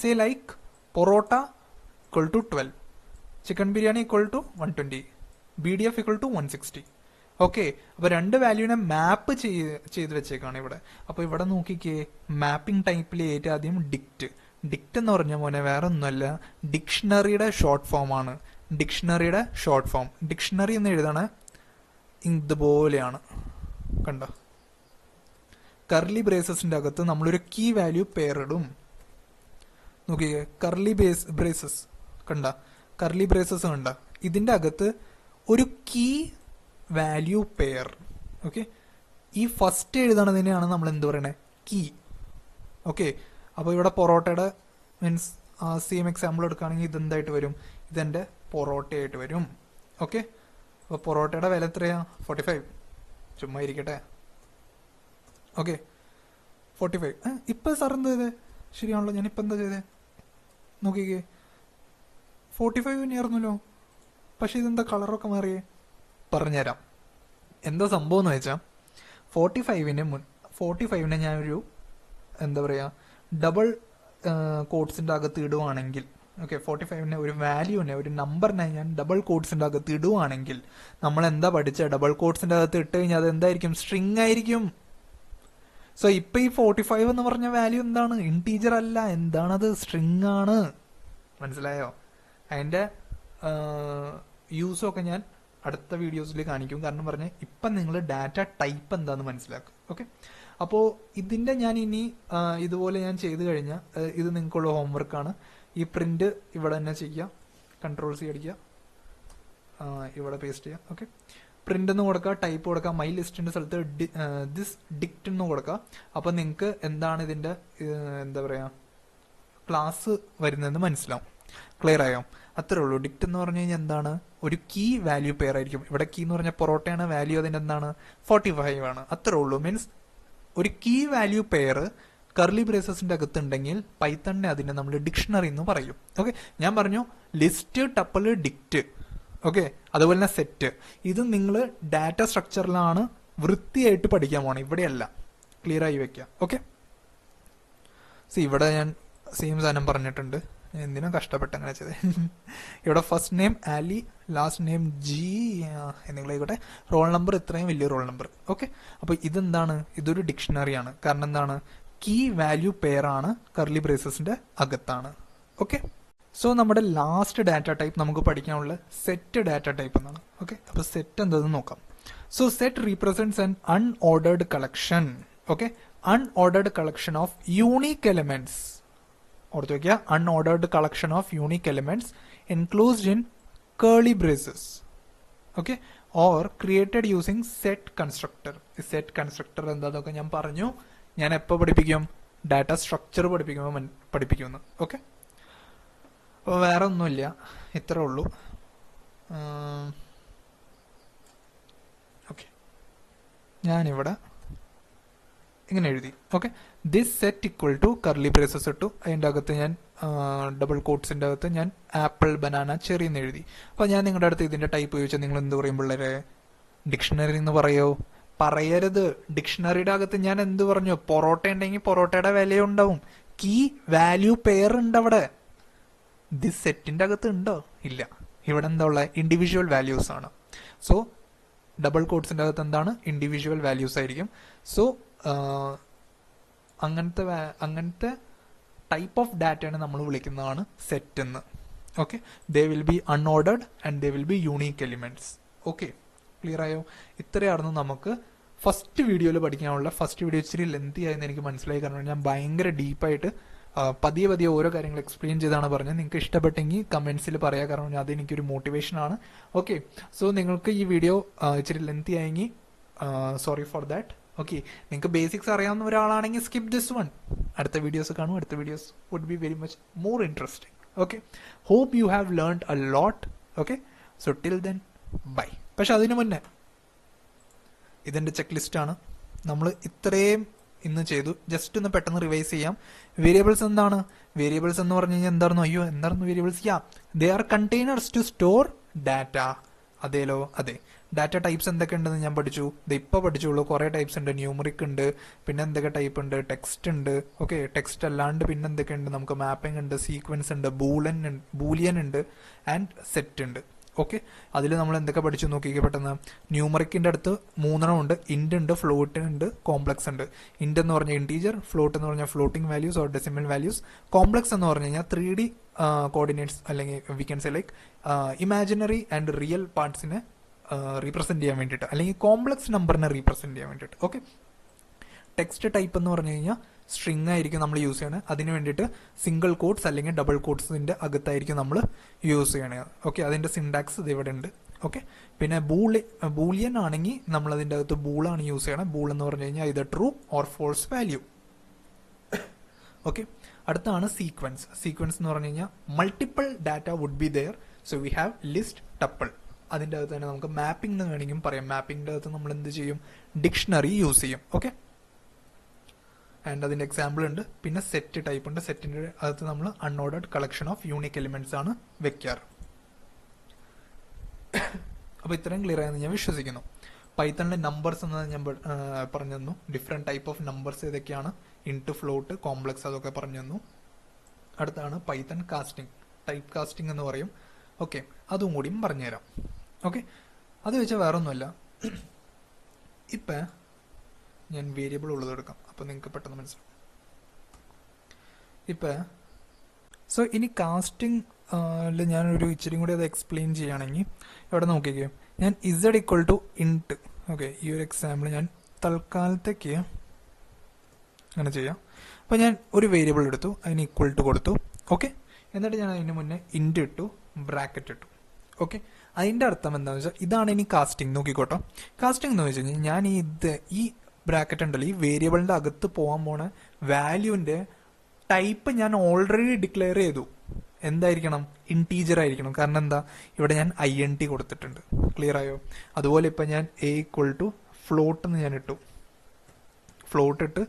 say like parotta equal to 12, chicken biryani equal to 120, BDF equal to 160. Okay, അപ്പൊ രണ്ട് വാല്യൂവിനെ മാപ്പ് ചെയ്ത് വെച്ചേക്കാണ് ഇവിടെ. അപ്പൊ ഇവിടെ നോക്കിക്കേ, മാപ്പിംഗ് ടൈപ്പിൽ ഏറ്റവും ആദ്യം ഡിക്റ്റ് എന്ന് പറഞ്ഞ മോനെ വേറെ ഒന്നുമല്ല, ഡിക്ഷണറിയുടെ ഷോർട്ട് ഫോം ആണ്. ഡിക്ഷണറി എന്ന് എഴുതാണ് ഇതുപോലെയാണ്, കണ്ടോ? കർലി ബ്രേസസിന്റെ അകത്ത് നമ്മളൊരു കീ വാല്യൂ പെയർ ഇടും. നോക്കിയേ, കർലി ബ്രേസസ് കണ്ട, ഇതിന്റെ അകത്ത് ഒരു കീ വാല്യൂ പെയർ. ഓക്കെ, ഈ ഫസ്റ്റ് എഴുതണതിനെയാണ് നമ്മൾ എന്ത് പറയണേ? കീ. ഓക്കെ, അപ്പോൾ ഇവിടെ പൊറോട്ടയുടെ മീൻസ് സെയിം എക്സാമ്പിൾ എടുക്കുകയാണെങ്കിൽ ഇതെന്തായിട്ട് വരും? ഇതെന്റെ പൊറോട്ടയായിട്ട് വരും. ഓക്കെ, അപ്പോൾ പൊറോട്ടയുടെ വില എത്രയാ? 45. ചുമ്മാ ഇരിക്കട്ടെ. ഓക്കെ, 45. ഇപ്പം സാർ എന്താ ചെയ്തേ? ശരിയാണല്ലോ, ഞാനിപ്പോൾ എന്താ ചെയ്തേ? നോക്കിക്കേ, 45 തന്നെയായിരുന്നല്ലോ. പക്ഷെ ഇതെന്താ കളറൊക്കെ മാറിയേ? പറഞ്ഞുതരാം എന്താ സംഭവം എന്ന് വെച്ചാൽ 45നെ ഞാനൊരു എന്താ പറയുക ഡബിൾ കോട്ട്സിൻ്റെ അകത്ത് ഇടുവാണെങ്കിൽ, ഓക്കെ, 45നെ ഒരു വാല്യൂവിനെ ഒരു നമ്പറിനെ ഞാൻ ഡബിൾ കോട്ട്സിൻ്റെ അകത്ത് ഇടുവാണെങ്കിൽ നമ്മൾ എന്താ പഠിച്ച? ഡബിൾ കോട്ട്സിൻ്റെ അകത്ത് ഇട്ട് കഴിഞ്ഞാൽ അത് എന്തായിരിക്കും? സ്ട്രിങ് ആയിരിക്കും. സോ ഇപ്പൊ ഈ 45 എന്ന് പറഞ്ഞ വാല്യൂ എന്താണ്? ഇൻടീജർ അല്ല, എന്താണത്? സ്ട്രിങ് ആണ്. മനസ്സിലായോ? അതിന്റെ യൂസൊക്കെ ഞാൻ അടുത്ത വീഡിയോസിൽ കാണിക്കും. കാരണം പറഞ്ഞ ഇപ്പം നിങ്ങൾ ഡാറ്റ ടൈപ്പ് എന്താന്ന് മനസ്സിലാക്കും. ഓക്കെ, അപ്പോൾ ഇതിന്റെ ഞാൻ ഇനി ഇതുപോലെ ഞാൻ ചെയ്തു കഴിഞ്ഞാൽ ഇത് നിങ്ങൾക്കുള്ള ഹോംവർക്കാണ്. ഈ പ്രിന്റ് ഇവിടെ തന്നെ ചെയ്യുക, Ctrl+C അടിക്കുക, ഇവിടെ പേസ്റ്റ് ചെയ്യുക. ഓക്കെ, പ്രിന്റ് എന്ന് കൊടുക്കുക, ടൈപ്പ് കൊടുക്കുക, മൈ ലിസ്റ്റിന്റെ സ്ഥലത്ത് ദിസ് ഡിക്റ്റ് എന്ന് കൊടുക്കുക. അപ്പൊ നിങ്ങൾക്ക് എന്താണ് ഇതിന്റെ എന്താ പറയാ ക്ലാസ് വരുന്നതെന്ന് മനസ്സിലാവും. ക്ലിയർ ആയോ? അത്രേ ഉള്ളൂ. ഡിക്റ്റ് എന്ന് പറഞ്ഞു കഴിഞ്ഞാൽ എന്താണ്? ഒരു കീ വാല്യൂ പെയർ ആയിരിക്കും. ഇവിടെ കീ എന്ന് പറഞ്ഞാൽ പൊറോട്ടയാണ്, വാല്യൂ അതിന്റെ എന്താണ്? 45 ആണ്. അത്രേ ഉള്ളൂ. മീൻസ് ഒരു കീ വാല്യൂ പെയർ കർലി ബ്രേസസിന്റെ അകത്തുണ്ടെങ്കിൽ പൈത്തണിനെ അതിനെ നമ്മൾ ഡിക്ഷണറി എന്ന് പറയും. ഓക്കെ, ഞാൻ പറഞ്ഞു ലിസ്റ്റ്, ടപ്പിൾ, ഡിക്റ്റ്. ഓക്കെ, അതുപോലെ തന്നെ സെറ്റ്. ഇത് നിങ്ങൾ ഡാറ്റ സ്ട്രക്ചറിലാണ് വൃത്തിയായിട്ട് പഠിക്കാൻ പോകണം, ഇവിടെയല്ല. ക്ലിയർ ആയി വെക്കുക. ഓക്കെ. ഇവിടെ ഞാൻ സെയിം സാധനം പറഞ്ഞിട്ടുണ്ട്. എന്തിനാ കഷ്ടപ്പെട്ട് അങ്ങനെ ചെയ്തത്. ഇവിടെ ഫസ്റ്റ് നെയിം ആലി, ലാസ്റ്റ് നെയിം ജി എന്തെങ്കിലും ആയിക്കോട്ടെ, റോൾ നമ്പർ ഇത്രയും വലിയ റോൾ നമ്പർ. ഓക്കെ, അപ്പോൾ ഇതെന്താണ്, ഇതൊരു ഡിക്ഷണറിയാണ്. കാരണം എന്താണ്, കീ വാല്യൂ പെയർ ആണ്, കർലി ബ്രേസസിന്റെ അകത്താണ്. ഓക്കെ, സോ നമ്മുടെ ലാസ്റ്റ് ഡാറ്റ ടൈപ്പ് നമുക്ക് പഠിക്കാനുള്ള സെറ്റ് ഡാറ്റ ടൈപ്പ് എന്നാണ്. ഓക്കെ, അപ്പോൾ സെറ്റ് എന്താണെന്ന് നോക്കാം. So set represents an unordered collection. Okay, unordered collection of unique elements. ഓർത്ത് വയ്ക്കുക, unordered collection of unique elements enclosed in curly braces. Okay, or created using set constructor. Set constructor എന്താന്നൊക്കെ ഞാൻ പറഞ്ഞു. ഞാൻ എപ്പോൾ പഠിപ്പിക്കും, ഡാറ്റ സ്ട്രക്ചർ പഠിപ്പിക്കുമ്പോൾ പഠിപ്പിക്കുമെന്ന്. Okay, അപ്പോൾ വേറെ ഒന്നുമില്ല, ഇത്രേ ഉള്ളൂ. ഓക്കെ, ഞാനിവിടെ ഇങ്ങനെ എഴുതി. Okay, this set equal to curly braces ഇട്ടു. അതിൻ്റെ അകത്ത് ഞാൻ ഡബിൾ കോട്ട്സിൻ്റെ അകത്ത് ഞാൻ ആപ്പിൾ, ബനാന, ചെറി എന്ന് എഴുതി. അപ്പോൾ ഞാൻ നിങ്ങളുടെ അടുത്ത് ഇതിൻ്റെ ടൈപ്പ് ചോദിച്ചാൽ നിങ്ങൾ എന്ത് പറയും പിള്ളേരെ? ഡിക്ഷണറി എന്ന് പറയോ? പറയരുത്. ഡിക്ഷണറിയുടെ അകത്ത് ഞാൻ എന്ത് പറഞ്ഞു? പൊറോട്ട ഉണ്ടെങ്കിൽ പൊറോട്ടയുടെ വില ഉണ്ടാവും. കീ വാല്യൂ പെയർ ഉണ്ട് അവിടെ. ദിസ് സെറ്റിന്റെ അകത്ത് ഉണ്ടോ? ഇല്ല. ഇവിടെ എന്താ ഉള്ളത്? ഇൻഡിവിജ്വൽ വാല്യൂസ് ആണ്. സോ ഡബിൾ കോട്ട്സിന്റെ അകത്ത് എന്താണ്? ഇൻഡിവിജ്വൽ വാല്യൂസ് ആയിരിക്കും. സോ അങ്ങനത്തെ ടൈപ്പ് ഓഫ് ഡാറ്റയാണ് നമ്മൾ വിളിക്കുന്നതാണ് സെറ്റ് എന്ന്. Okay, they will be unordered and they will be unique elements. Okay, clear ആയോ? ഇത്രയായിരുന്നു നമുക്ക് ഫസ്റ്റ് വീഡിയോയിൽ പഠിക്കാനുള്ള. ഫസ്റ്റ് വീഡിയോ ഇച്ചിരി ലെന്തി ആയെന്ന് എനിക്ക് മനസ്സിലായി. കാരണം ഞാൻ ഭയങ്കര ഡീപ്പായിട്ട് പതിയെ പതിയെ ഓരോ കാര്യങ്ങൾ എക്സ്പ്ലെയിൻ ചെയ്താണ് പറഞ്ഞത്. നിങ്ങൾക്ക് ഇഷ്ടപ്പെട്ടെങ്കിൽ കമന്റ്സിൽ പറയാം, കാരണം അതെനിക്കൊരു മോട്ടിവേഷനാണ്. ഓക്കെ, സോ നിങ്ങൾക്ക് ഈ വീഡിയോ ഇച്ചിരി ലെന്തി ആയെങ്കിൽ സോറി ഫോർ ദാറ്റ്. ഓക്കെ, നിങ്ങൾക്ക് ബേസിക്സ് അറിയാവുന്ന ഒരാളാണെങ്കിൽ സ്കിപ്പ് ദിസ് വൺ. അടുത്ത വീഡിയോസ് കാണും. അടുത്ത videos would be very much more interesting. Okay, hope you have learned a lot. Okay, so till then bye. പക്ഷെ അതിനു മുന്നേ ഇതിൻ്റെ ചെക്ക് ലിസ്റ്റാണ്. നമ്മൾ ഇത്രയും ഇന്ന് ചെയ്തു. ജസ്റ്റ് ഒന്ന് പെട്ടെന്ന് റിവൈസ് ചെയ്യാം. വേരിയബിൾസ് എന്താണ്? വേരിയബിൾസ് എന്ന് പറഞ്ഞു കഴിഞ്ഞാൽ എന്തായിരുന്നു? അയ്യോ, എന്തായിരുന്നു variables? They are containers to store data. അതേലോ, അതെ. ഡാറ്റ ടൈപ്സ് എന്തൊക്കെ ഉണ്ടെന്ന് ഞാൻ പഠിച്ചു. ഇത് ഇപ്പോൾ പഠിച്ചുള്ളൂ. കുറേ ടൈപ്സ് ഉണ്ട്. ന്യൂമറിക് ഉണ്ട്, പിന്നെ എന്തൊക്കെ ടൈപ്പ് ഉണ്ട്? ടെക്സ്റ്റ് ഉണ്ട്. ഓക്കെ, ടെക്സ്റ്റ് അല്ലാണ്ട് പിന്നെ എന്തൊക്കെ ഉണ്ട്? നമുക്ക് മാപ്പിംഗ് ഉണ്ട്, സീക്വൻസ് ഉണ്ട്, ബൂലിയൻ ഉണ്ട്, ആൻഡ് സെറ്റ് ഉണ്ട്. ഓക്കെ, അതിൽ നമ്മൾ എന്തൊക്കെ പഠിച്ചു നോക്കിക്കേ പെട്ടെന്ന്. ന്യൂമറിക്കിന്റെ അടുത്ത് 3 ഉണ്ട്. ഇന്റ് ഉണ്ട്, ഫ്ലോട്ട് ഉണ്ട്, കോംപ്ലക്സ് ഉണ്ട്. ഇന്റ് എന്ന് പറഞ്ഞാൽ ഇന്റീജർ, ഫ്ലോട്ട് എന്ന് പറഞ്ഞാൽ floating values or decimal values, complex എന്ന് പറഞ്ഞു കഴിഞ്ഞാൽ 3D കോർഡിനേറ്റ്സ്, അല്ലെങ്കിൽ we can say like imaginary and real പാർട്സിനെ റീപ്രസെന്റ് ചെയ്യാൻ വേണ്ടിയിട്ട്, അല്ലെങ്കിൽ കോംപ്ലക്സ് നമ്പറിനെ റീപ്രസെന്റ് ചെയ്യാൻ വേണ്ടിയിട്ട്. ഓക്കെ, ടെക്സ്റ്റ് ടൈപ്പ് എന്ന് പറഞ്ഞു കഴിഞ്ഞാൽ സ്ട്രിങ് ആയിരിക്കും നമ്മൾ യൂസ് ചെയ്യണത്. അതിന് വേണ്ടിയിട്ട് സിംഗിൾ കോട്ട്സ് അല്ലെങ്കിൽ ഡബിൾ കോട്ട്സിന്റെ അകത്തായിരിക്കും നമ്മൾ യൂസ് ചെയ്യണത്. ഓക്കെ, അതിന്റെ സിൻടാക്സ് ഇത് ഇവിടെ ഉണ്ട്. ഓക്കെ, പിന്നെ ബൂളിയൻ ആണെങ്കിൽ നമ്മൾ അതിൻ്റെ അകത്ത് ബൂളാണ് യൂസ് ചെയ്യണത്. ബൂൾ എന്ന് പറഞ്ഞു കഴിഞ്ഞാൽ ഇത് true or false value. Okay, അടുത്താണ് സീക്വൻസ്. സീക്വൻസ് എന്ന് പറഞ്ഞു കഴിഞ്ഞാൽ multiple data would be there. So we have list, tuple. അതിൻ്റെ അകത്ത് തന്നെ നമുക്ക് മാപ്പിംഗ് എന്ന് വേണമെങ്കിലും പറയാം. മാപ്പിംഗിൻ്റെ അകത്ത് നമ്മൾ എന്ത് ചെയ്യും? ഡിക്ഷണറി യൂസ് ചെയ്യും. ഓക്കെ, ആൻഡ് അതിൻ്റെ എക്സാമ്പിൾ ഉണ്ട്. പിന്നെ സെറ്റ് ടൈപ്പ് ഉണ്ട്. സെറ്റിൻ്റെ അകത്ത് നമ്മൾ unordered collection of unique elements ആണ് വെക്കാറ്. അപ്പോൾ ഇത്രയും ക്ലിയർ ആയെന്ന് ഞാൻ വിശ്വസിക്കുന്നു. പൈത്തണിലെ നമ്പേഴ്സ് എന്ന് ഞാൻ പറഞ്ഞു തന്നു. ഡിഫറെൻറ്റ് ടൈപ്പ് ഓഫ് നമ്പേഴ്സ് ഏതൊക്കെയാണ്? ഇൻറ്റ്, ഫ്ലോട്ട്, കോംപ്ലക്സ്, അതൊക്കെ പറഞ്ഞു തന്നു. അടുത്താണ് പൈത്തൺ കാസ്റ്റിംഗ്. ടൈപ്പ് കാസ്റ്റിംഗ് എന്ന് പറയും. ഓക്കെ, അതും കൂടിയും പറഞ്ഞുതരാം. ഓക്കെ, അത് വെച്ചാൽ വേറെ ഒന്നുമല്ല. ഇപ്പം ഞാൻ വേരിയബിൾ ഉള്ളത് എടുക്കാം, അപ്പോൾ നിങ്ങൾക്ക് പെട്ടെന്ന് മനസ്സിലാവും. ഇപ്പം സോ ഇനി കാസ്റ്റിംഗ് ഞാനൊരു ഇച്ചിരി കൂടി അത് എക്സ്പ്ലെയിൻ ചെയ്യുകയാണെങ്കിൽ ഇവിടെ നോക്കിക്കേ, ഞാൻ ഇസഡ് ഈക്വൽ ടു ഇൻറ്റ്. ഓക്കെ, ഈ ഒരു എക്സാമ്പിൾ ഞാൻ തൽക്കാലത്തേക്ക് അങ്ങനെ ചെയ്യാം. അപ്പോൾ ഞാൻ ഒരു വേരിയബിൾ എടുത്തു, അതിന് ഈക്വൽ ടു കൊടുത്തു. ഓക്കെ, എന്നിട്ട് ഞാൻ അതിന് മുന്നേ ഇൻറ്റ് ഇട്ടു, ബ്രാക്കറ്റ് ഇട്ടു. ഓക്കെ, അതിൻ്റെ അർത്ഥം എന്താണെന്ന് വെച്ചാൽ ഇതാണ് ഇനി കാസ്റ്റിംഗ്. നോക്കിക്കോട്ടോ, കാസ്റ്റിംഗ് എന്ന് വെച്ച് കഴിഞ്ഞാൽ ഞാൻ ഈ ബ്രാക്കറ്റ് ഉണ്ടല്ലോ, ഈ വേരിയബിളിൻ്റെ അകത്ത് പോകാൻ പോണ വാല്യൂവിൻ്റെ ടൈപ്പ് ഞാൻ ഓൾറെഡി ഡിക്ലെയർ ചെയ്തു. എന്തായിരിക്കണം? ഇൻറ്റീജർ ആയിരിക്കണം. കാരണം എന്താ? ഇവിടെ ഞാൻ INT കൊടുത്തിട്ടുണ്ട്. ക്ലിയർ ആയോ? അതുപോലെ ഇപ്പം ഞാൻ A = ഫ്ലോട്ട് എന്ന് ഞാൻ ഇട്ടു. ഫ്ലോട്ട് ഇട്ട്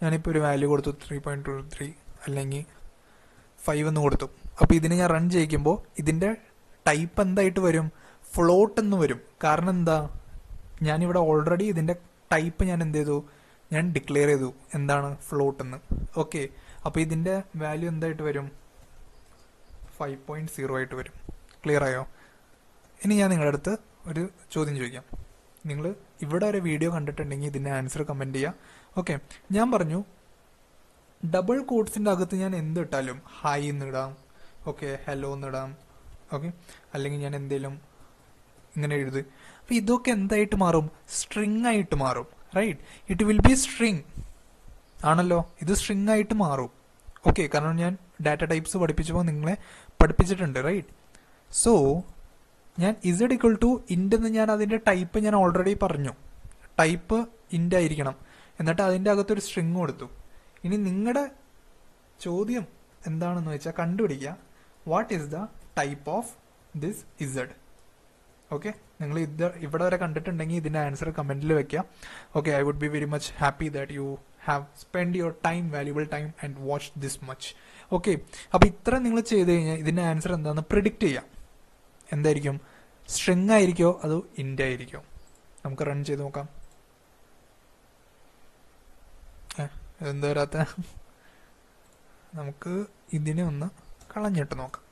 ഞാനിപ്പോൾ ഒരു വാല്യൂ കൊടുത്തു 3.23 അല്ലെങ്കിൽ 5 എന്ന് കൊടുത്തു. അപ്പോൾ ഇതിനെ ഞാൻ റൺ ചെയ്യിക്കുമ്പോൾ ഇതിൻ്റെ ടൈപ്പ് എന്തായിട്ട് വരും? ഫ്ലോട്ട് എന്ന് വരും. കാരണം എന്താ? ഞാനിവിടെ ഓൾറെഡി ഇതിൻ്റെ ടൈപ്പ് ഞാൻ എന്ത് ചെയ്തു? ഞാൻ ഡിക്ലെയർ ചെയ്തു എന്താണ് ഫ്ലോട്ട് എന്ന്. ഓക്കെ, അപ്പോൾ ഇതിന്റെ വാല്യൂ എന്തായിട്ട് വരും? 5.0 ആയിട്ട് വരും. ക്ലിയർ ആയോ? ഇനി ഞാൻ നിങ്ങളുടെ അടുത്ത് ഒരു ചോദ്യം ചോദിക്കാം. നിങ്ങൾ ഇവിടെ ഒരു വീഡിയോ കണ്ടിട്ടുണ്ടെങ്കിൽ ഇതിന്റെ ആൻസർ കമന്റ് ചെയ്യുക. ഓക്കെ, ഞാൻ പറഞ്ഞു ഡബിൾ കോട്ട്സിന്റെ അകത്ത് ഞാൻ എന്ത് ഇട്ടാലും ഹായ് എന്നിടാം, ഓക്കെ, ഹലോ എന്നിടാം, ഓക്കെ, അല്ലെങ്കിൽ ഞാൻ എന്തേലും ഇങ്ങനെ എഴുത്. അപ്പൊ ഇതൊക്കെ എന്തായിട്ട് മാറും? സ്ട്രിങ് ആയിട്ട് മാറും. Right, it will be string ആണല്ലോ, ഇത് സ്ട്രിങ് ആയിട്ട് മാറും. ഓക്കെ, കാരണം ഞാൻ ഡാറ്റ ടൈപ്സ് പഠിപ്പിച്ചപ്പോൾ നിങ്ങളെ പഠിപ്പിച്ചിട്ടുണ്ട്. റൈറ്റ്, സോ ഞാൻ ഇസഡ് ഇക്വൽ ടു ഇന്റ് എന്ന് ഞാൻ അതിന്റെ ടൈപ്പ് ഞാൻ ഓൾറെഡി പറഞ്ഞു. ടൈപ്പ് ഇന്റ് ആയിരിക്കണം. എന്നിട്ട് അതിന്റെ അകത്തൊരു സ്ട്രിങ് കൊടുത്തു. ഇനി നിങ്ങളുടെ ചോദ്യം എന്താണെന്ന് വെച്ചാൽ കണ്ടുപിടിക്കുക, what is the type of this Z. Okay, നിങ്ങൾ ഇത് ഇവിടെ വരെ കണ്ടിട്ടുണ്ടെങ്കിൽ ഇതിന്റെ ആൻസർ കമന്റിൽ വെക്കാം. Okay, I would be very much happy that you have spend your time, valuable time and watch this much. Okay, അപ്പൊ ഇത്ര നിങ്ങൾ ചെയ്ത് കഴിഞ്ഞാൽ ഇതിന്റെ ആൻസർ എന്താണെന്ന് പ്രിഡിക്റ്റ് ചെയ്യാം. എന്തായിരിക്കും? സ്ട്രിങ് ആയിരിക്കോ അതോ ഇന്റ് ആയിരിക്കോ? നമുക്ക് റൺ ചെയ്ത് നോക്കാം. എന്താ വരാത്ത? നമുക്ക് ഇതിനെ ഒന്ന് കളഞ്ഞിട്ട് നോക്കാം.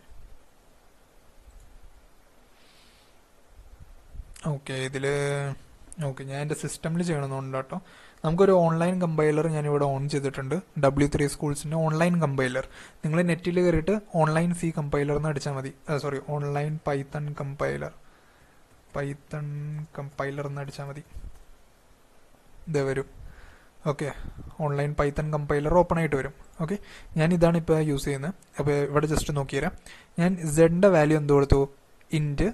ഓക്കെ, ഇതില് ഓക്കെ, ഞാൻ എൻ്റെ സിസ്റ്റമിൽ ചെയ്യണമെന്നുണ്ട് കേട്ടോ. നമുക്കൊരു ഓൺലൈൻ കമ്പൈലർ ഞാൻ ഇവിടെ ഓൺ ചെയ്തിട്ടുണ്ട്. W3 സ്കൂൾസിന്റെ online compiler. നിങ്ങൾ നെറ്റിൽ കയറിയിട്ട് ഓൺലൈൻ C കമ്പൈലർ എന്ന് അടിച്ചാൽ മതി. സോറി, ഓൺലൈൻ പൈത്തൺ കമ്പൈലർ എന്ന് അടിച്ചാൽ മതി. ഇതേ വരും. Okay, online Python compiler open ആയിട്ട് വരും. ഓക്കെ, ഞാൻ ഇതാണ് ഇപ്പോൾ യൂസ് ചെയ്യുന്നത്. അപ്പോൾ ഇവിടെ ജസ്റ്റ് നോക്കിത്തരാം. ഞാൻ സെഡിന്റെ വാല്യൂ എന്ത് കൊടുത്തു? ഇന്റ്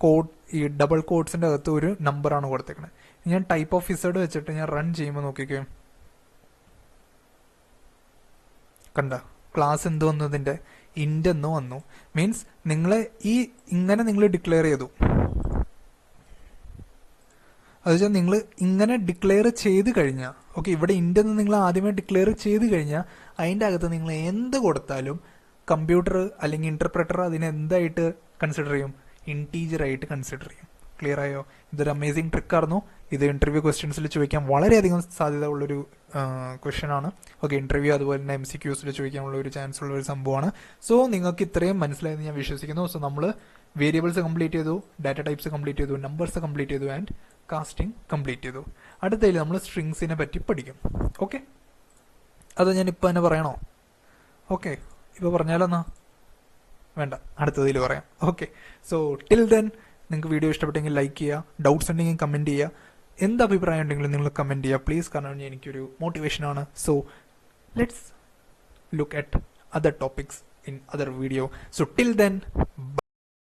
കോഡ്, ഈ ഡബിൾ കോഡ്സിന്റെ അകത്ത് ഒരു നമ്പറാണ് കൊടുത്തേക്കുന്നത്. ഞാൻ ടൈപ്പ് ഓഫ് ഇസഡ് വെച്ചിട്ട് ഞാൻ റൺ ചെയ്യുമ്പോൾ നോക്കിക്കേ, കണ്ട ക്ലാസ് എന്ത് വന്നു? ഇതിന്റെ ഇന്റ് എന്ന് വന്നു. മീൻസ് നിങ്ങൾ ഇങ്ങനെ നിങ്ങൾ ഡിക്ലെയർ ചെയ്തു. അത് വെച്ചാൽ നിങ്ങൾ ഇങ്ങനെ ഡിക്ലെയർ ചെയ്ത് കഴിഞ്ഞാൽ, ഓക്കെ, ഇവിടെ ഇന്റ് എന്ന് നിങ്ങൾ ആദ്യമേ ഡിക്ലെയർ ചെയ്ത് കഴിഞ്ഞാൽ അതിൻ്റെ അകത്ത് നിങ്ങൾ എന്ത് കൊടുത്താലും കമ്പ്യൂട്ടർ അല്ലെങ്കിൽ ഇന്റർപ്രറ്റർ അതിനെ എന്തായിട്ട് കൺസിഡർ ചെയ്യും? ഇന്റീജർ ആയിട്ട് കൺസിഡർ ചെയ്യും. ക്ലിയർ ആയോ? ഇതൊരു അമേസിംഗ് ട്രിക്ക് ആയിരുന്നു. ഇത് ഇന്റർവ്യൂ ക്വസ്റ്റ്യൻസിൽ ചോദിക്കാൻ വളരെയധികം സാധ്യത ഉള്ളൊരു ക്വസ്റ്റ്യൻ ആണ്. ഓക്കെ, ഇന്റർവ്യൂ അതുപോലെ തന്നെ MCQസിൽ ചോദിക്കാനുള്ള ഒരു ചാൻസ് ഉള്ള ഒരു സംഭവമാണ്. സോ നിങ്ങൾക്ക് ഇത്രയും മനസ്സിലായെന്ന് ഞാൻ വിശ്വസിക്കുന്നു. സോ നമ്മൾ വേരിയബിൾസ് കംപ്ലീറ്റ് ചെയ്തു, ഡാറ്റ ടൈപ്സ് കംപ്ലീറ്റ് ചെയ്തു, നമ്പേഴ്സ് കംപ്ലീറ്റ് ചെയ്തു ആൻഡ് കാസ്റ്റിംഗ് കംപ്ലീറ്റ് ചെയ്തു. അടുത്തതിൽ നമ്മൾ സ്ട്രിങ്സിനെ പറ്റി പഠിക്കും. ഓക്കെ, അത് ഞാൻ ഇപ്പം തന്നെ പറയണോ? ഓക്കെ, ഇപ്പോൾ പറഞ്ഞാലെന്നാ? വേണ്ട, അടുത്തതിൽ പറയാം. ഓക്കെ, സോ ടിൽ ദെൻ നിങ്ങൾക്ക് വീഡിയോ ഇഷ്ടപ്പെട്ടെങ്കിൽ ലൈക്ക് ചെയ്യുക, ഡൗട്ട്സ് ഉണ്ടെങ്കിൽ കമൻറ്റ് ചെയ്യുക, എന്ത് അഭിപ്രായം ഉണ്ടെങ്കിലും നിങ്ങൾ കമൻറ്റ് ചെയ്യുക പ്ലീസ്. കാരണം എനിക്കൊരു മോട്ടിവേഷനാണ്. So let's look at other topics in other video. So till then,